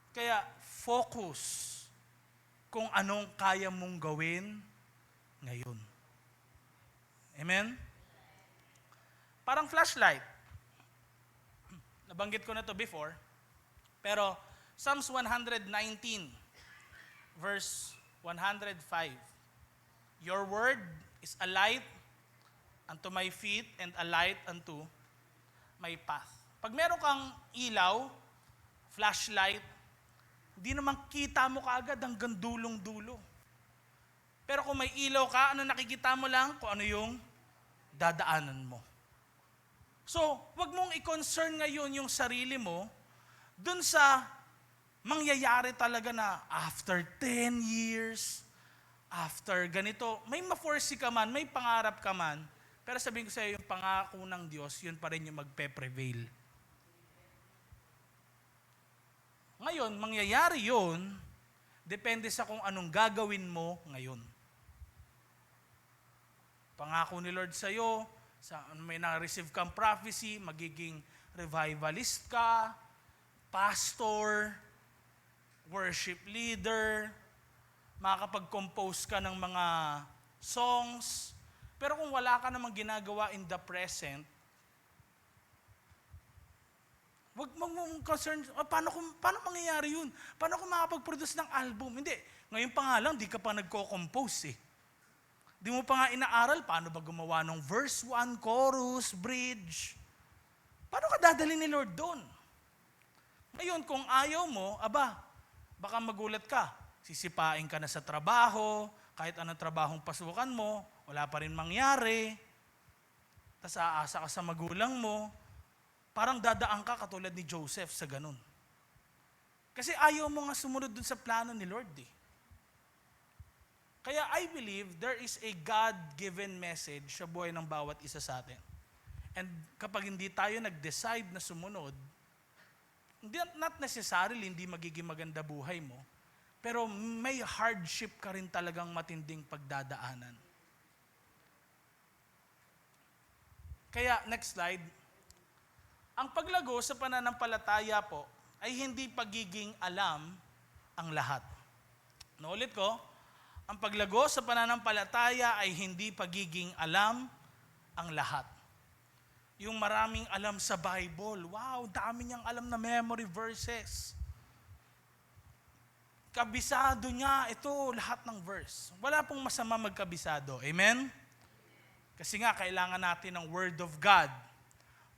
Kaya focus kung anong kaya mong gawin ngayon. Amen? Parang flashlight. Nabanggit ko na to before. Pero Psalms 119, verse 105. Your word is a light unto my feet and a light unto my path. Pag meron kang ilaw, flashlight, hindi naman kita mo kaagad hanggang dulong-dulo. Pero kung may ilaw ka, ano nakikita mo lang? Kung ano yung dadaanan mo. So, wag mong i-concern ngayon yung sarili mo dun sa mangyayari talaga na after 10 years, after ganito, may ma-foresee ka man, may pangarap ka man, pero sabihin ko sa iyo, yung pangako ng Diyos, yun pa rin yung magpe-prevail. Ngayon, mangyayari yun, depende sa kung anong gagawin mo ngayon. Pangako ni Lord sa iyo, may na-receive kang prophecy, magiging revivalist ka, pastor, worship leader, makakapag-compose ka ng mga songs, pero kung wala ka namang ginagawa in the present, wag mong concern, paano mangyayari yun? Paano kung makapag-produce ng album? Hindi, ngayon pa nga lang, di ka pa nagko-compose eh. Di mo pa nga inaaral, paano ba gumawa ng verse 1, chorus, bridge? Paano ka dadali ni Lord doon? Ngayon, kung ayaw mo, baka magulat ka. Sisipain ka na sa trabaho, kahit anong trabahong pasukan mo, wala pa rin mangyari. Tapos aasa ka sa magulang mo, parang dadaan ka katulad ni Joseph sa ganun. Kasi ayaw mo nga sumunod dun sa plano ni Lord eh. Kaya I believe there is a God-given message sa buhay ng bawat isa sa atin. And kapag hindi tayo nag-decide na sumunod, not necessarily hindi magiging maganda buhay mo, pero may hardship ka rin talagang matinding pagdadaanan. Kaya, next slide. Ang paglago sa pananampalataya po ay hindi pagiging alam ang lahat. Naulit ko, ang paglago sa pananampalataya ay hindi pagiging alam ang lahat. Yung maraming alam sa Bible, wow, dami niyang alam na memory verses. Kabisado niya, ito lahat ng verse. Wala pong masama magkabisado. Amen? Kasi nga, kailangan natin ng Word of God.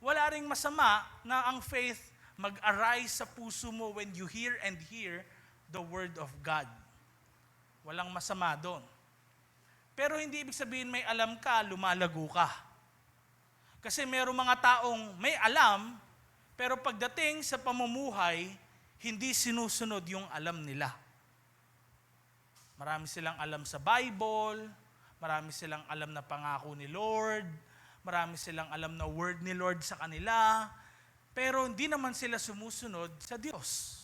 Wala ring masama na ang faith mag-arise sa puso mo when you hear and hear the Word of God. Walang masama doon. Pero hindi ibig sabihin may alam ka, lumalago ka. Kasi mayroong mga taong may alam, pero pagdating sa pamumuhay, hindi sinusunod yung alam nila. Marami silang alam sa Bible, marami silang alam na pangako ni Lord, marami silang alam na word ni Lord sa kanila, pero hindi naman sila sumusunod sa Diyos.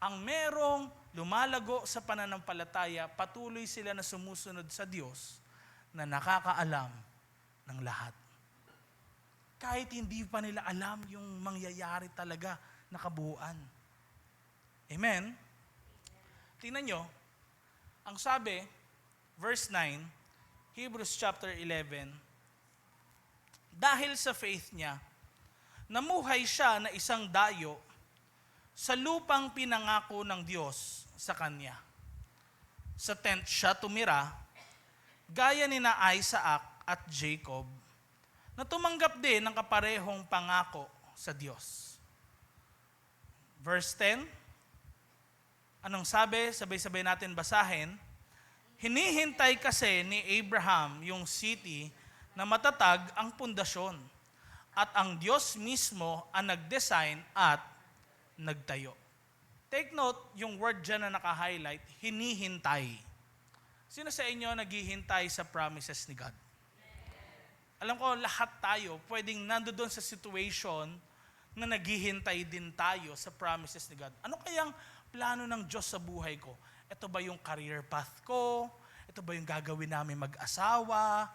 Ang merong lumalago sa pananampalataya, patuloy sila na sumusunod sa Diyos na nakakaalam ng lahat. Kahit hindi pa nila alam yung mangyayari talaga na kabuuan. Amen? Tingnan nyo, ang sabi, verse 9, Hebrews chapter 11, dahil sa faith niya, namuhay siya na isang dayo sa lupang pinangako ng Diyos sa kanya. Sa tent siya tumira, gaya ni na Isaac at Jacob, na tumanggap din ng kaparehong pangako sa Diyos. Verse 10, anong sabi? Sabay-sabay natin basahin. Hinihintay kasi ni Abraham yung city na matatag ang pundasyon, at ang Diyos mismo ang nag-design at nagtayo. Take note, yung word dyan na naka-highlight, hinihintay. Sino sa inyo naghihintay sa promises ni God? Alam ko, lahat tayo, pwedeng nandoon sa situation na naghihintay din tayo sa promises ni God. Ano kayang plano ng Diyos sa buhay ko? Ito ba yung career path ko? Ito ba yung gagawin namin mag-asawa?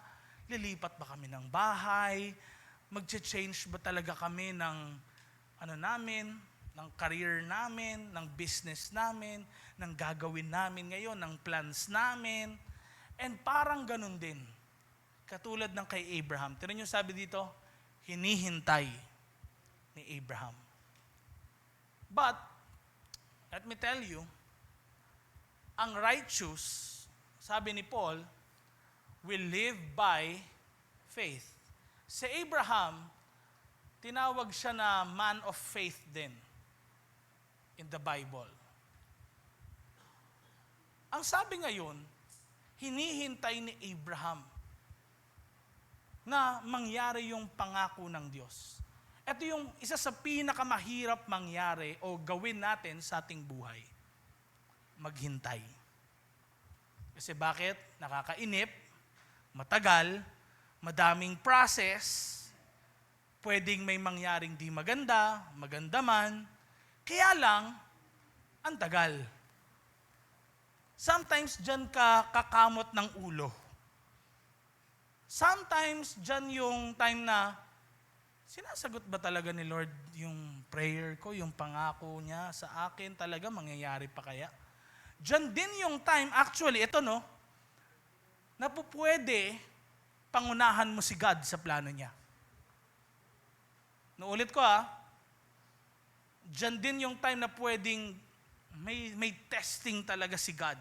Lilipat ba kami ng bahay? Mag-change ba talaga kami ng namin? ng career namin, ng business namin, ng gagawin namin ngayon, ng plans namin. And parang ganun din. Katulad ng kay Abraham. Tignan niyo sabi dito, hinihintay ni Abraham. But, let me tell you, ang righteous, sabi ni Paul, will live by faith. Si Abraham, tinawag siya na man of faith din in the Bible. Ang sabi ngayon, hinihintay ni Abraham na mangyari yung pangako ng Diyos. Ito yung isa sa pinakamahirap mangyari o gawin natin sa ating buhay. Maghintay. Kasi bakit? Nakakainip, matagal, madaming process, pwedeng may mangyaring di maganda, maganda man, kaya lang, ang tagal. Sometimes dyan ka kakamot ng ulo. Sometimes dyan yung time na, sinasagot ba talaga ni Lord yung prayer ko, yung pangako niya sa akin, talaga mangyayari pa kaya? Diyan din yung time, actually, ito no, na pwede pangunahan mo si God sa plano niya. Naulit ko diyan din yung time na pwedeng may testing talaga si God.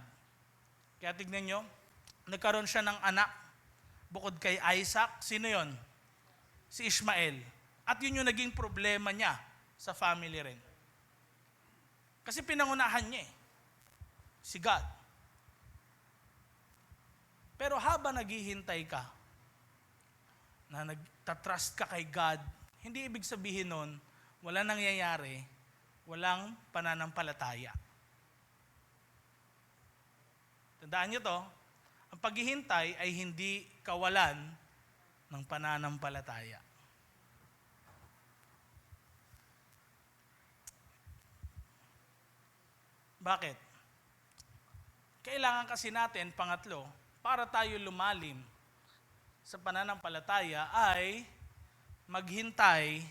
Kaya tignan nyo, nagkaroon siya ng anak, bukod kay Isaac, sino yon? Si Ishmael. At yun yung naging problema niya sa family rin. Kasi pinangunahan niya si God. Pero habang naghihintay ka, na nagtatrust ka kay God, hindi ibig sabihin nun, wala nangyayari, walang pananampalataya. Tandaan nyo to, ang paghihintay ay hindi kawalan ng pananampalataya. Bakit? Kailangan kasi natin, pangatlo, para tayo lumalim sa pananampalataya ay maghintay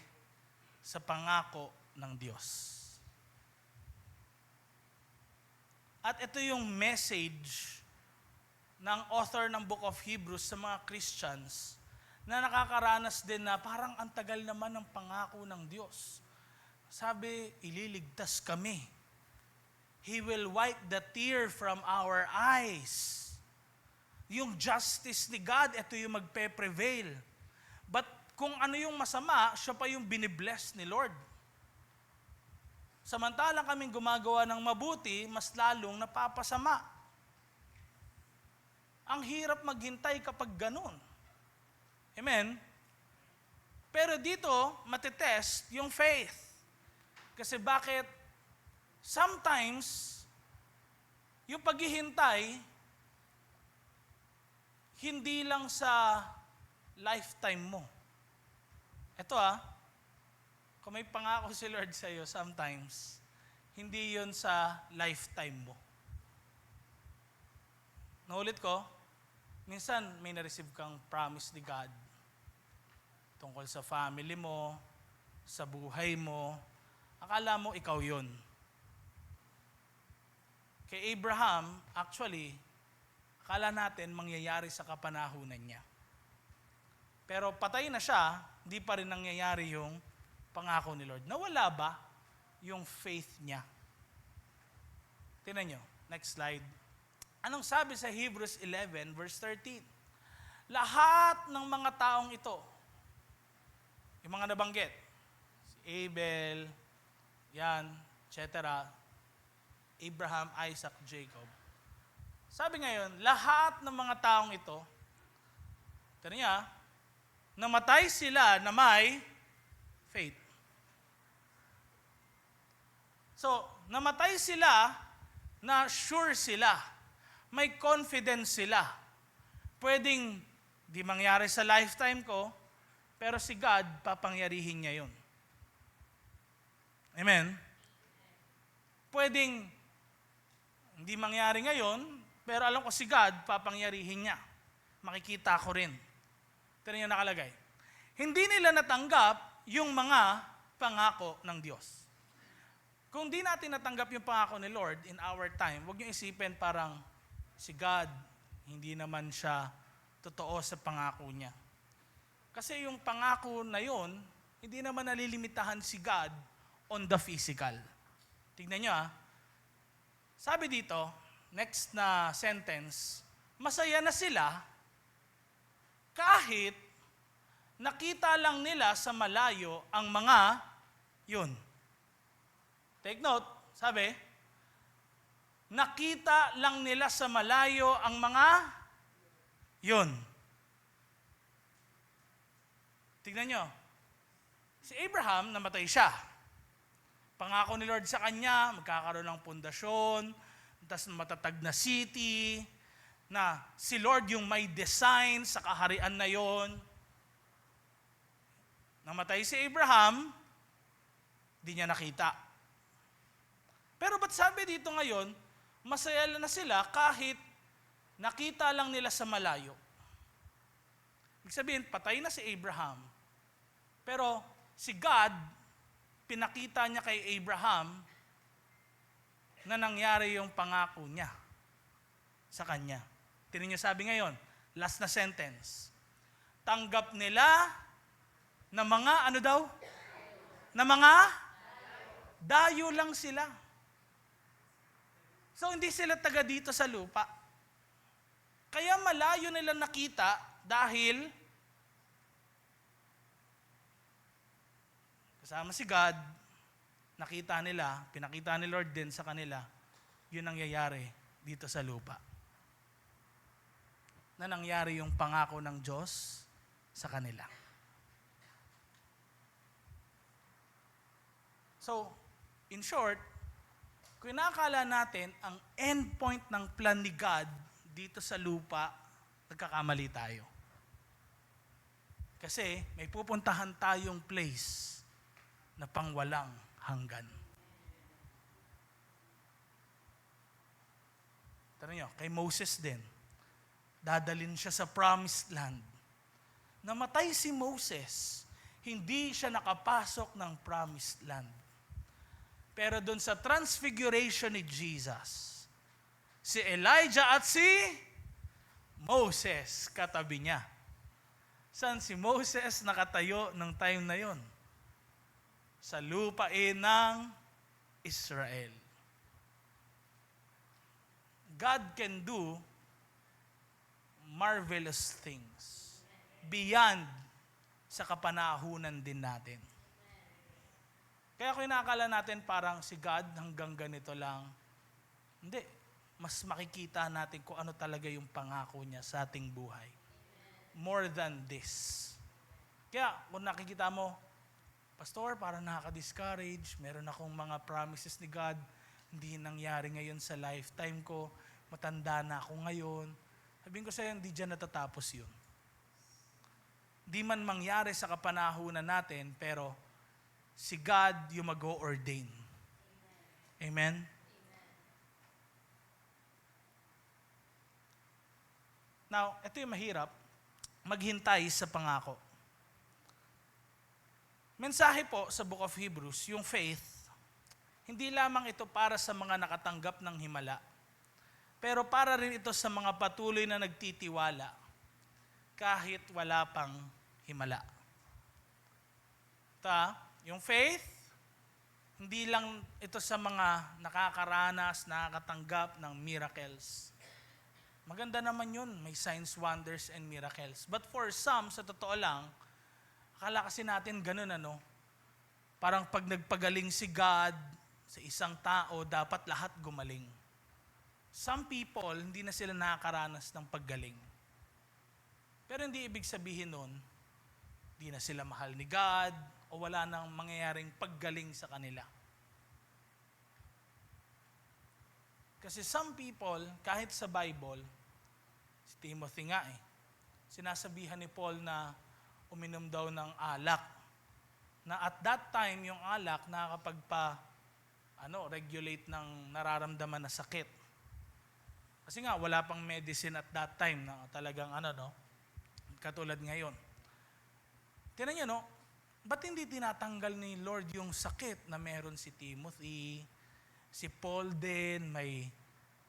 sa pangako ng Diyos. At ito yung message ng author ng Book of Hebrews sa mga Christians na nakakaranas din na parang ang tagal naman ng pangako ng Diyos. Sabi, ililigtas kami. He will wipe the tear from our eyes. Yung justice ni God, ito yung magpe-prevail. But kung ano yung masama, siya pa yung binibless ni Lord. Samantalang kaming gumagawa ng mabuti, mas lalong napapasama. Ang hirap maghintay kapag ganun. Amen? Pero dito, matitest yung faith. Kasi bakit? Sometimes, yung paghihintay, hindi lang sa lifetime mo. Ito kung may pangako si Lord sa iyo, sometimes, hindi yun sa lifetime mo. Naulit ko, minsan may na-receive kang promise ni God tungkol sa family mo, sa buhay mo, akala mo ikaw yun. Kay Abraham, actually, akala natin mangyayari sa kapanahunan niya. Pero patay na siya, hindi pa rin nangyayari yung pangako ni Lord. Nawala ba yung faith niya? Tingnan nyo, next slide. Anong sabi sa Hebrews 11, verse 13? Lahat ng mga taong ito, yung mga nabanggit, si Abel, yan, etc., Abraham, Isaac, Jacob. Sabi ngayon, lahat ng mga taong ito, ito niya, namatay sila na may faith. So, namatay sila na sure sila. May confidence sila. Pwedeng di mangyari sa lifetime ko, pero si God, papangyarihin niya yun. Amen? Pwedeng hindi mangyari ngayon, pero alam ko si God, papangyarihin niya. Makikita ko rin. Ito rin yung nakalagay. Hindi nila natanggap yung mga pangako ng Diyos. Kung di natin natanggap yung pangako ni Lord in our time, huwag niyo isipin parang si God, hindi naman siya totoo sa pangako niya. Kasi yung pangako na yon, hindi naman nalilimitahan si God on the physical. Tingnan niyo sabi dito, next na sentence, masaya na sila kahit nakita lang nila sa malayo ang mga yun. Take note, sabi, nakita lang nila sa malayo ang mga yun. Tignan nyo, si Abraham, namatay siya. Pangako ni Lord sa kanya, magkakaroon ng pundasyon, tapos matatag na city, na si Lord yung may design sa kaharian na yon. Namatay si Abraham, di niya nakita. Pero ba't sabi dito ngayon, masaya na sila kahit nakita lang nila sa malayo? Ibig sabihin, patay na si Abraham. Pero si God, pinakita niya kay Abraham na nangyari yung pangako niya sa kanya. Tingnan niyo sabi ngayon, last na sentence. Tanggap nila na mga, ano daw? Na mga dayo lang sila. So hindi sila taga dito sa lupa. Kaya malayo nila nakita dahil kasama si God, nakita nila, pinakita ni Lord din sa kanila, yun ang nangyayari dito sa lupa. Na nangyari yung pangako ng Diyos sa kanila. So, in short, kung inakala natin ang endpoint ng plan ni God dito sa lupa, nagkakamali tayo. Kasi may pupuntahan tayong place na pangwalang hanggan. Tara nyo, kay Moses din, dadalin siya sa promised land. Namatay si Moses, hindi siya nakapasok ng promised land. Pero doon sa transfiguration ni Jesus, si Elijah at si Moses katabi niya. Saan si Moses nakatayo ng time na yon? Sa lupain ng Israel. God can do marvelous things beyond sa kapanahunan din natin. Kaya kung inakala natin parang si God hanggang ganito lang, hindi. Mas makikita natin kung ano talaga yung pangako niya sa ating buhay. More than this. Kaya kung nakikita mo, Pastor, parang nakaka-discourage, meron akong mga promises ni God, hindi nangyari ngayon sa lifetime ko, matanda na ako ngayon. Sabihin ko sa'yo, hindi dyan natatapos yun. Di man mangyari sa kapanahunan natin, pero si God yung mag-o-ordain. Amen? Now, ito yung mahirap, maghintay sa pangako. Mensahe po sa Book of Hebrews, yung faith, hindi lamang ito para sa mga nakatanggap ng himala, pero para rin ito sa mga patuloy na nagtitiwala kahit wala pang himala. Yung faith, hindi lang ito sa mga nakakaranas, nakakatanggap ng miracles. Maganda naman yun, may signs, wonders, and miracles. But for some, sa totoo lang, akala kasi natin ganun parang pag nagpagaling si God sa isang tao, dapat lahat gumaling. Some people, hindi na sila nakakaranas ng paggaling. Pero hindi ibig sabihin nun, hindi na sila mahal ni God, o wala nang mangyayaring paggaling sa kanila. Kasi some people, kahit sa Bible, si Timothy nga sinasabihan ni Paul na uminom daw ng alak. Na at that time, yung alak nakakapagpa-regulate ng nararamdaman na sakit. Kasi nga, wala pang medicine at that time na talagang katulad ngayon. Tingnan nyo, ba't hindi tinatanggal ni Lord yung sakit na meron si Timothy, si Paul din, may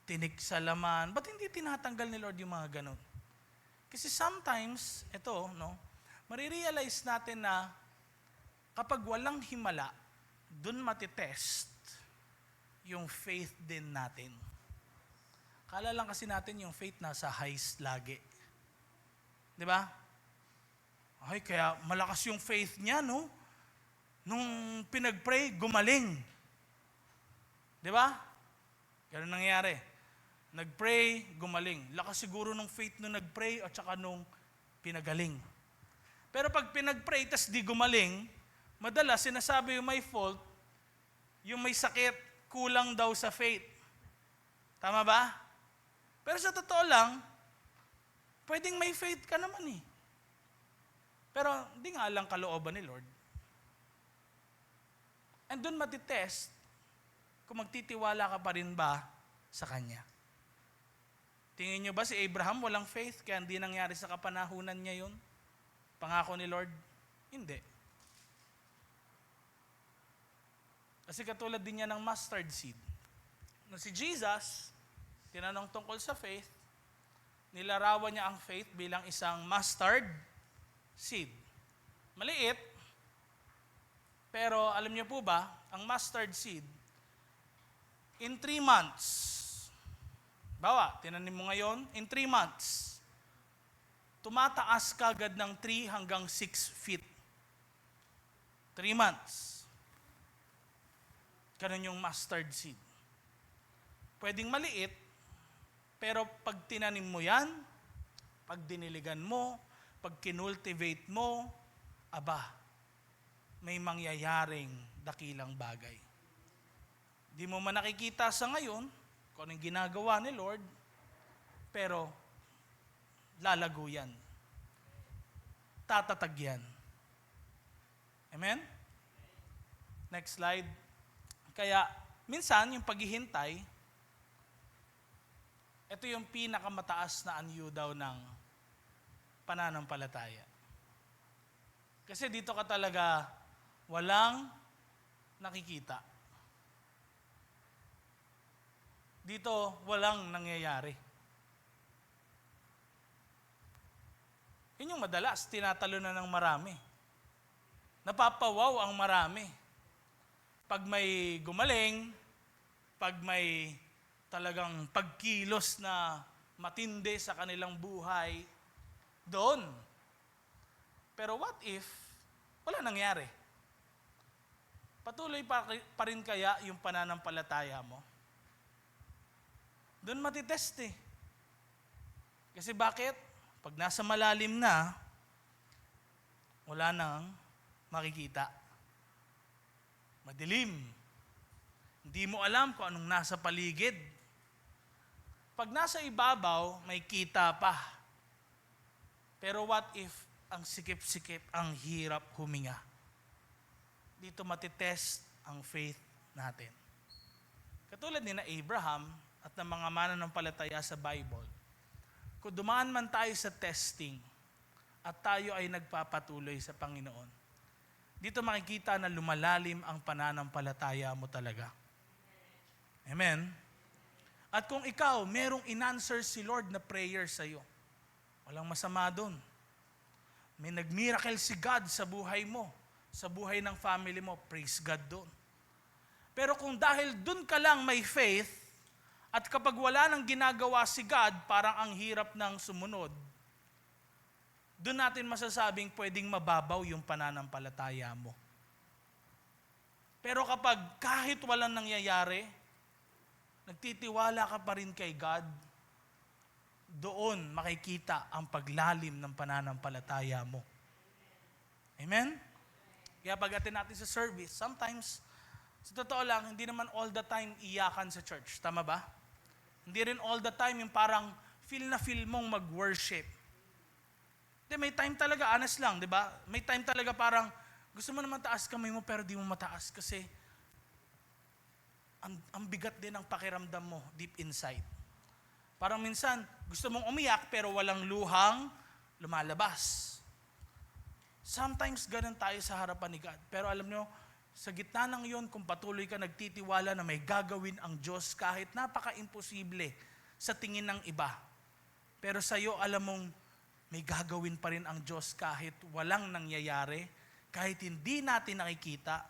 tinik sa laman? Ba't hindi tinatanggal ni Lord yung mga ganun? Kasi sometimes, marirealize natin na kapag walang himala, dun matitest yung faith din natin. Kala lang kasi natin yung faith nasa highs lagi. Di ba? Ay, kaya malakas yung faith niya, no? Nung pinag-pray, gumaling. Di ba? Ganun nangyari. Nag-pray, gumaling. Lakas siguro nung faith nung nag-pray at saka nung pinagaling. Pero pag pinag-pray, tas di gumaling, madalas sinasabi yung may fault, yung may sakit, kulang daw sa faith. Tama ba? Pero sa totoo lang, pwedeng may faith ka naman eh. Pero hindi nga lang kalooban ni Lord. And doon matitest kung magtitiwala ka pa rin ba sa Kanya. Tingin nyo ba si Abraham walang faith kaya hindi nangyari sa kapanahunan niya yun? Pangako ni Lord? Hindi. Kasi katulad din niya ng mustard seed. Nung si Jesus, tinanong tungkol sa faith, nilarawan niya ang faith bilang isang mustard seed. Maliit, pero alam niyo po ba, ang mustard seed, in 3 months, tinanim mo ngayon, in 3 months, tumataas kagad ng 3 hanggang 6 feet. 3 months. Ganun yung mustard seed. Pwedeng maliit, pero pag tinanim mo yan, pag diniligan mo, pag kinultivate mo, may mangyayaring dakilang bagay. Di mo man nakikita sa ngayon kung anong ginagawa ni Lord, pero lalago yan. Tatatag yan. Amen? Next slide. Kaya, minsan, yung paghihintay, ito yung pinakamataas na anyo daw ng pananampalataya. Kasi dito ka talaga walang nakikita. Dito walang nangyayari. Yun yung madalas, tinatalo na ng marami. Napapawaw ang marami. Pag may gumaling, pag may talagang pagkilos na matindi sa kanilang buhay, doon. Pero what if wala nangyari? Patuloy pa rin kaya yung pananampalataya mo? Doon matitest eh. Kasi bakit? Pag nasa malalim na, wala nang makikita. Madilim. Hindi mo alam kung anong nasa paligid. Pag nasa ibabaw, may kita pa. Pero what if ang sikip-sikip, ang hirap huminga? Dito matitest ang faith natin. Katulad ni na Abraham at ng mga mananampalataya sa Bible, kung dumaan man tayo sa testing at tayo ay nagpapatuloy sa Panginoon, dito makikita na lumalalim ang pananampalataya mo talaga. Amen? At kung ikaw, merong in-answer si Lord na prayer sa iyo, walang masama doon. May nag-miracle si God sa buhay mo, sa buhay ng family mo, praise God doon. Pero kung dahil doon ka lang may faith, at kapag wala nang ginagawa si God, parang ang hirap ng sumunod, doon natin masasabing pwedeng mababaw yung pananampalataya mo. Pero kapag kahit walang nangyayari, nagtitiwala ka pa rin kay God, doon makikita ang paglalim ng pananampalataya mo. Amen? Kaya pag-attend natin sa service, sometimes, sa totoo lang, hindi naman all the time iyakan sa church. Tama ba? Hindi rin all the time yung parang feel na feel mong mag-worship. May time talaga, honest lang, di ba? May time talaga parang gusto mo na mataas kamay mo pero di mo mataas kasi ang bigat din ang pakiramdam mo deep inside. Parang minsan, gusto mong umiyak pero walang luhang lumalabas. Sometimes ganun tayo sa harapan ni God. Pero alam nyo, sa gitna ng iyon, kung patuloy ka nagtitiwala na may gagawin ang Diyos kahit napaka-imposible sa tingin ng iba. Pero sa iyo, alam mong may gagawin pa rin ang Diyos kahit walang nangyayari, kahit hindi natin nakikita,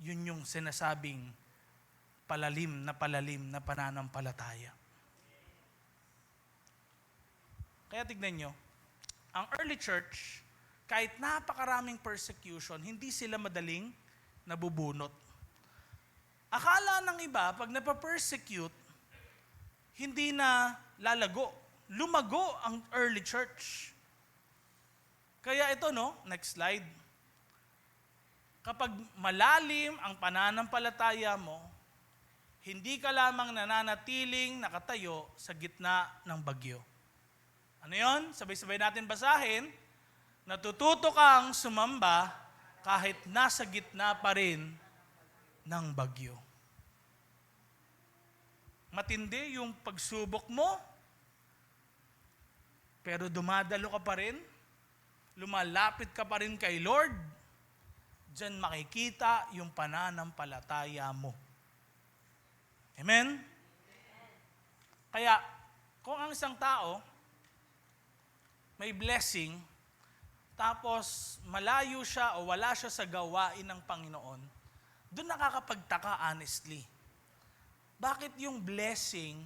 yun yung sinasabing palalim na pananampalataya. Kaya tignan nyo, ang early church, kahit napakaraming persecution, hindi sila madaling nabubunot. Akala ng iba, pag napapersecute, hindi na lalago. Lumago ang early church. Kaya ito, no? Next slide. Kapag malalim ang pananampalataya mo, hindi ka lamang nananatiling nakatayo sa gitna ng bagyo. Ano yon? Sabay-sabay natin basahin. Natututo kang sumamba kahit nasa gitna pa rin ng bagyo. Matindi yung pagsubok mo, pero dumadalo ka pa rin, lumalapit ka pa rin kay Lord, diyan makikita yung pananampalataya mo. Amen? Kaya, kung ang isang tao may blessing, tapos malayo siya o wala siya sa gawain ng Panginoon, doon nakakapagtaka honestly. Bakit yung blessing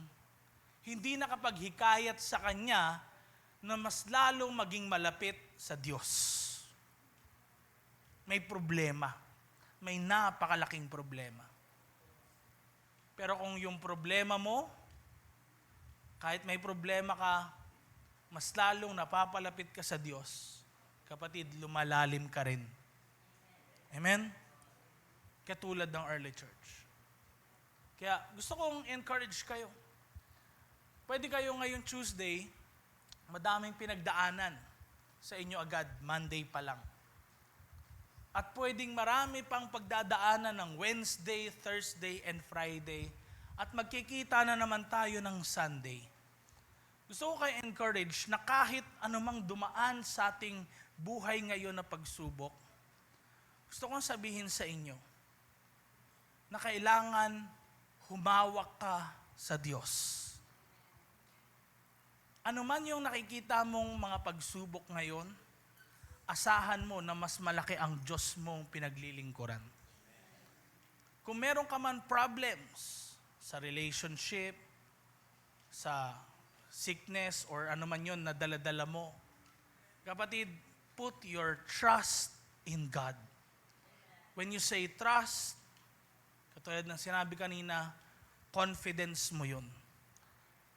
hindi nakapaghikayat sa kanya na mas lalong maging malapit sa Diyos? May problema. May napakalaking problema. Pero kung yung problema mo, kahit may problema ka, mas lalong napapalapit ka sa Diyos, kapatid, lumalalim ka rin. Amen? Katulad ng early church. Kaya gusto kong encourage kayo. Pwede kayo ngayong Tuesday, madaming pinagdaanan sa inyo agad, Monday pa lang. At pwedeng marami pang pagdadaanan ng Wednesday, Thursday, and Friday. At magkikita na naman tayo ng Sunday. Gusto ko kayo encourage na kahit anumang dumaan sa ating buhay ngayon na pagsubok, gusto kong sabihin sa inyo na kailangan humawak ka sa Diyos. Ano man yung nakikita mong mga pagsubok ngayon, asahan mo na mas malaki ang Diyos mong pinaglilingkuran. Kung meron ka man problems sa relationship, sa sickness, or ano man yun na dala-dala mo, kapatid, put your trust in God. When you say trust, katulad ng sinabi kanina, confidence mo yun.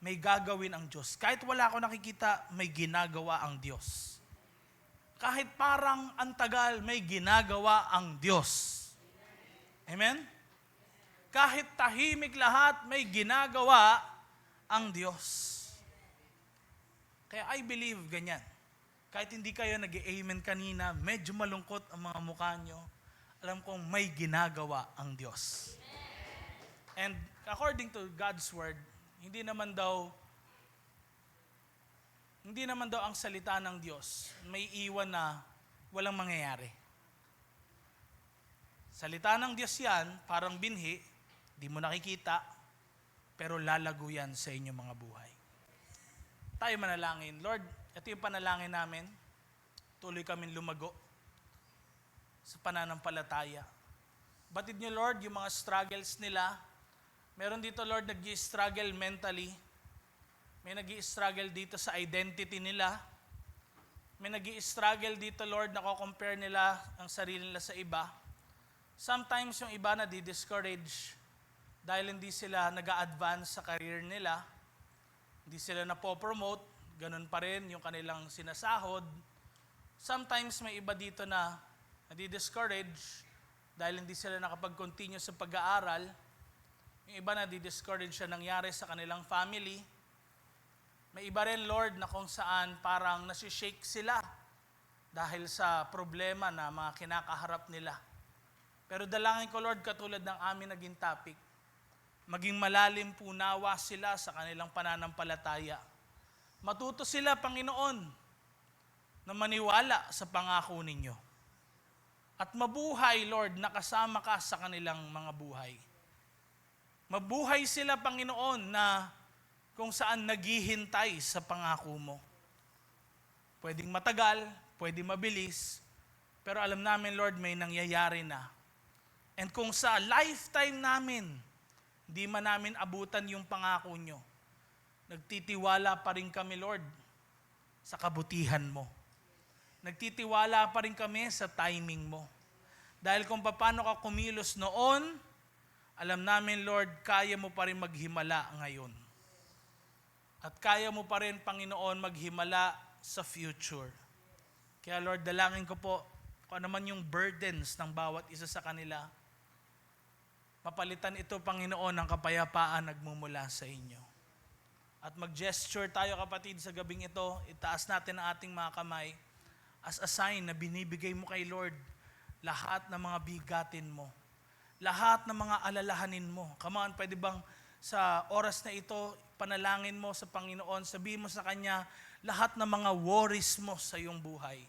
May gagawin ang Diyos. Kahit wala ako nakikita, may ginagawa ang Diyos. Kahit parang antagal, may ginagawa ang Diyos. Amen? Kahit tahimik lahat, may ginagawa ang Diyos. Kaya I believe ganyan. Kahit hindi kayo nag-amen kanina, medyo malungkot ang mga mukha nyo, alam kong may ginagawa ang Diyos. And according to God's Word, hindi naman daw ang salita ng Diyos may iwan na walang mangyayari. Salita ng Diyos yan, parang binhi, di mo nakikita, pero lalago yan sa inyong mga buhay. Tayo manalangin. Lord, ito yung panalangin namin. Tuloy kaming lumago sa pananampalataya. Batid niyo, Lord, yung mga struggles nila. Meron dito, Lord, nag-i-struggle mentally. May nag-i-struggle dito sa identity nila. May nag-i-struggle dito, Lord, nako-compare nila ang sarili nila sa iba. Sometimes yung iba na di-discourage dahil hindi sila nag-a-advance sa career nila. Hindi sila napopromote, ganun pa rin yung kanilang sinasahod. Sometimes may iba dito na nadi-discourage dahil hindi sila nakapag-continue sa pag-aaral. Yung iba na di-discourage siya nangyari sa kanilang family. May iba rin, Lord, na kung saan parang nasishake sila dahil sa problema na mga kinakaharap nila. Pero dalangin ko, Lord, katulad ng amin naging topic, maging malalim po nawa sila sa kanilang pananampalataya. Matuto sila, Panginoon, na maniwala sa pangako ninyo. At mabuhay, Lord, nakasama ka sa kanilang mga buhay. Mabuhay sila, Panginoon, na kung saan naghihintay sa pangako mo. Pwedeng matagal, pwedeng mabilis, pero alam namin, Lord, may nangyayari na. And kung sa lifetime namin, di man namin abutan yung pangako nyo, nagtitiwala pa rin kami, Lord, sa kabutihan mo. Nagtitiwala pa rin kami sa timing mo. Dahil kung paano ka kumilos noon, alam namin, Lord, kaya mo pa rin maghimala ngayon. At kaya mo pa rin, Panginoon, maghimala sa future. Kaya, Lord, dalangin ko po, kung ano man yung burdens ng bawat isa sa kanila, mapalitan ito, Panginoon, ng kapayapaan nagmumula sa inyo. At mag-gesture tayo, kapatid, sa gabing ito, itaas natin ang ating mga kamay as a sign na binibigay mo kay Lord lahat ng mga bigatin mo, lahat ng mga alalahanin mo. Come on, pwede bang sa oras na ito, panalangin mo sa Panginoon, sabihin mo sa Kanya lahat ng mga worries mo sa iyong buhay.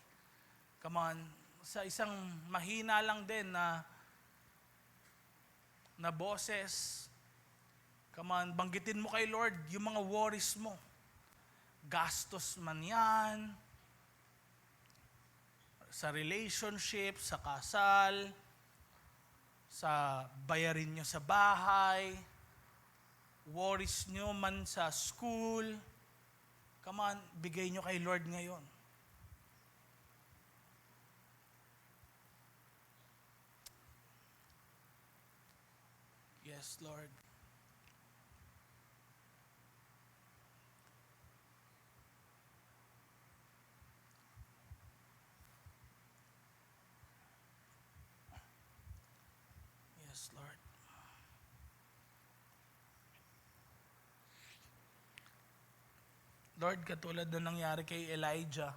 Come on, sa isang mahina lang din na boses, come on, banggitin mo kay Lord yung mga worries mo. Gastos man yan, sa relationship, sa kasal, sa bayarin nyo sa bahay, worries nyo man sa school. Come on, bigay nyo kay Lord ngayon. Yes, Lord. Yes, Lord. Lord, katulad na nangyari kay Elijah,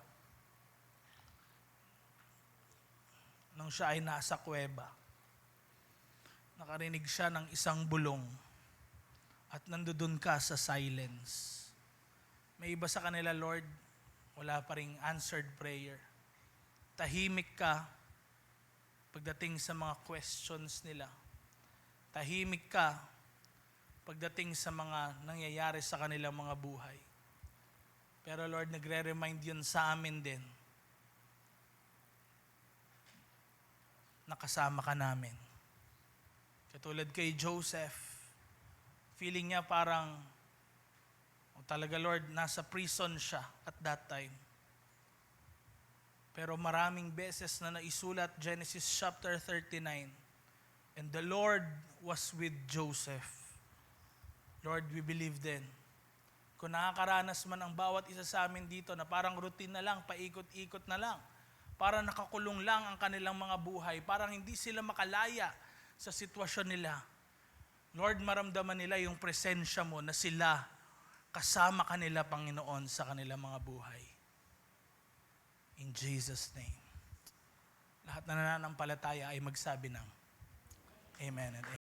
nang siya ay nasa kuweba, nakarinig siya ng isang bulong at nandoon ka sa silence. May iba sa kanila, Lord, wala pa ring answered prayer. Tahimik ka pagdating sa mga questions nila. Tahimik ka pagdating sa mga nangyayari sa kanilang mga buhay. Pero Lord, nagre-remind yun sa amin din na kasama ka namin. Katulad kay Joseph, feeling niya parang, talaga Lord, nasa prison siya at that time. Pero maraming beses na naisulat, Genesis chapter 39, and the Lord was with Joseph. Lord, we believe then. Kung nakakaranas man ang bawat isa sa amin dito na parang routine na lang, paikot-ikot na lang, parang nakakulong lang ang kanilang mga buhay, parang hindi sila makalaya sa sitwasyon nila. Lord, maramdaman nila yung presensya mo na sila kasama kanila, Panginoon, sa kanilang mga buhay. In Jesus' name. Lahat na nananampalataya ay magsabi ng Amen and Amen.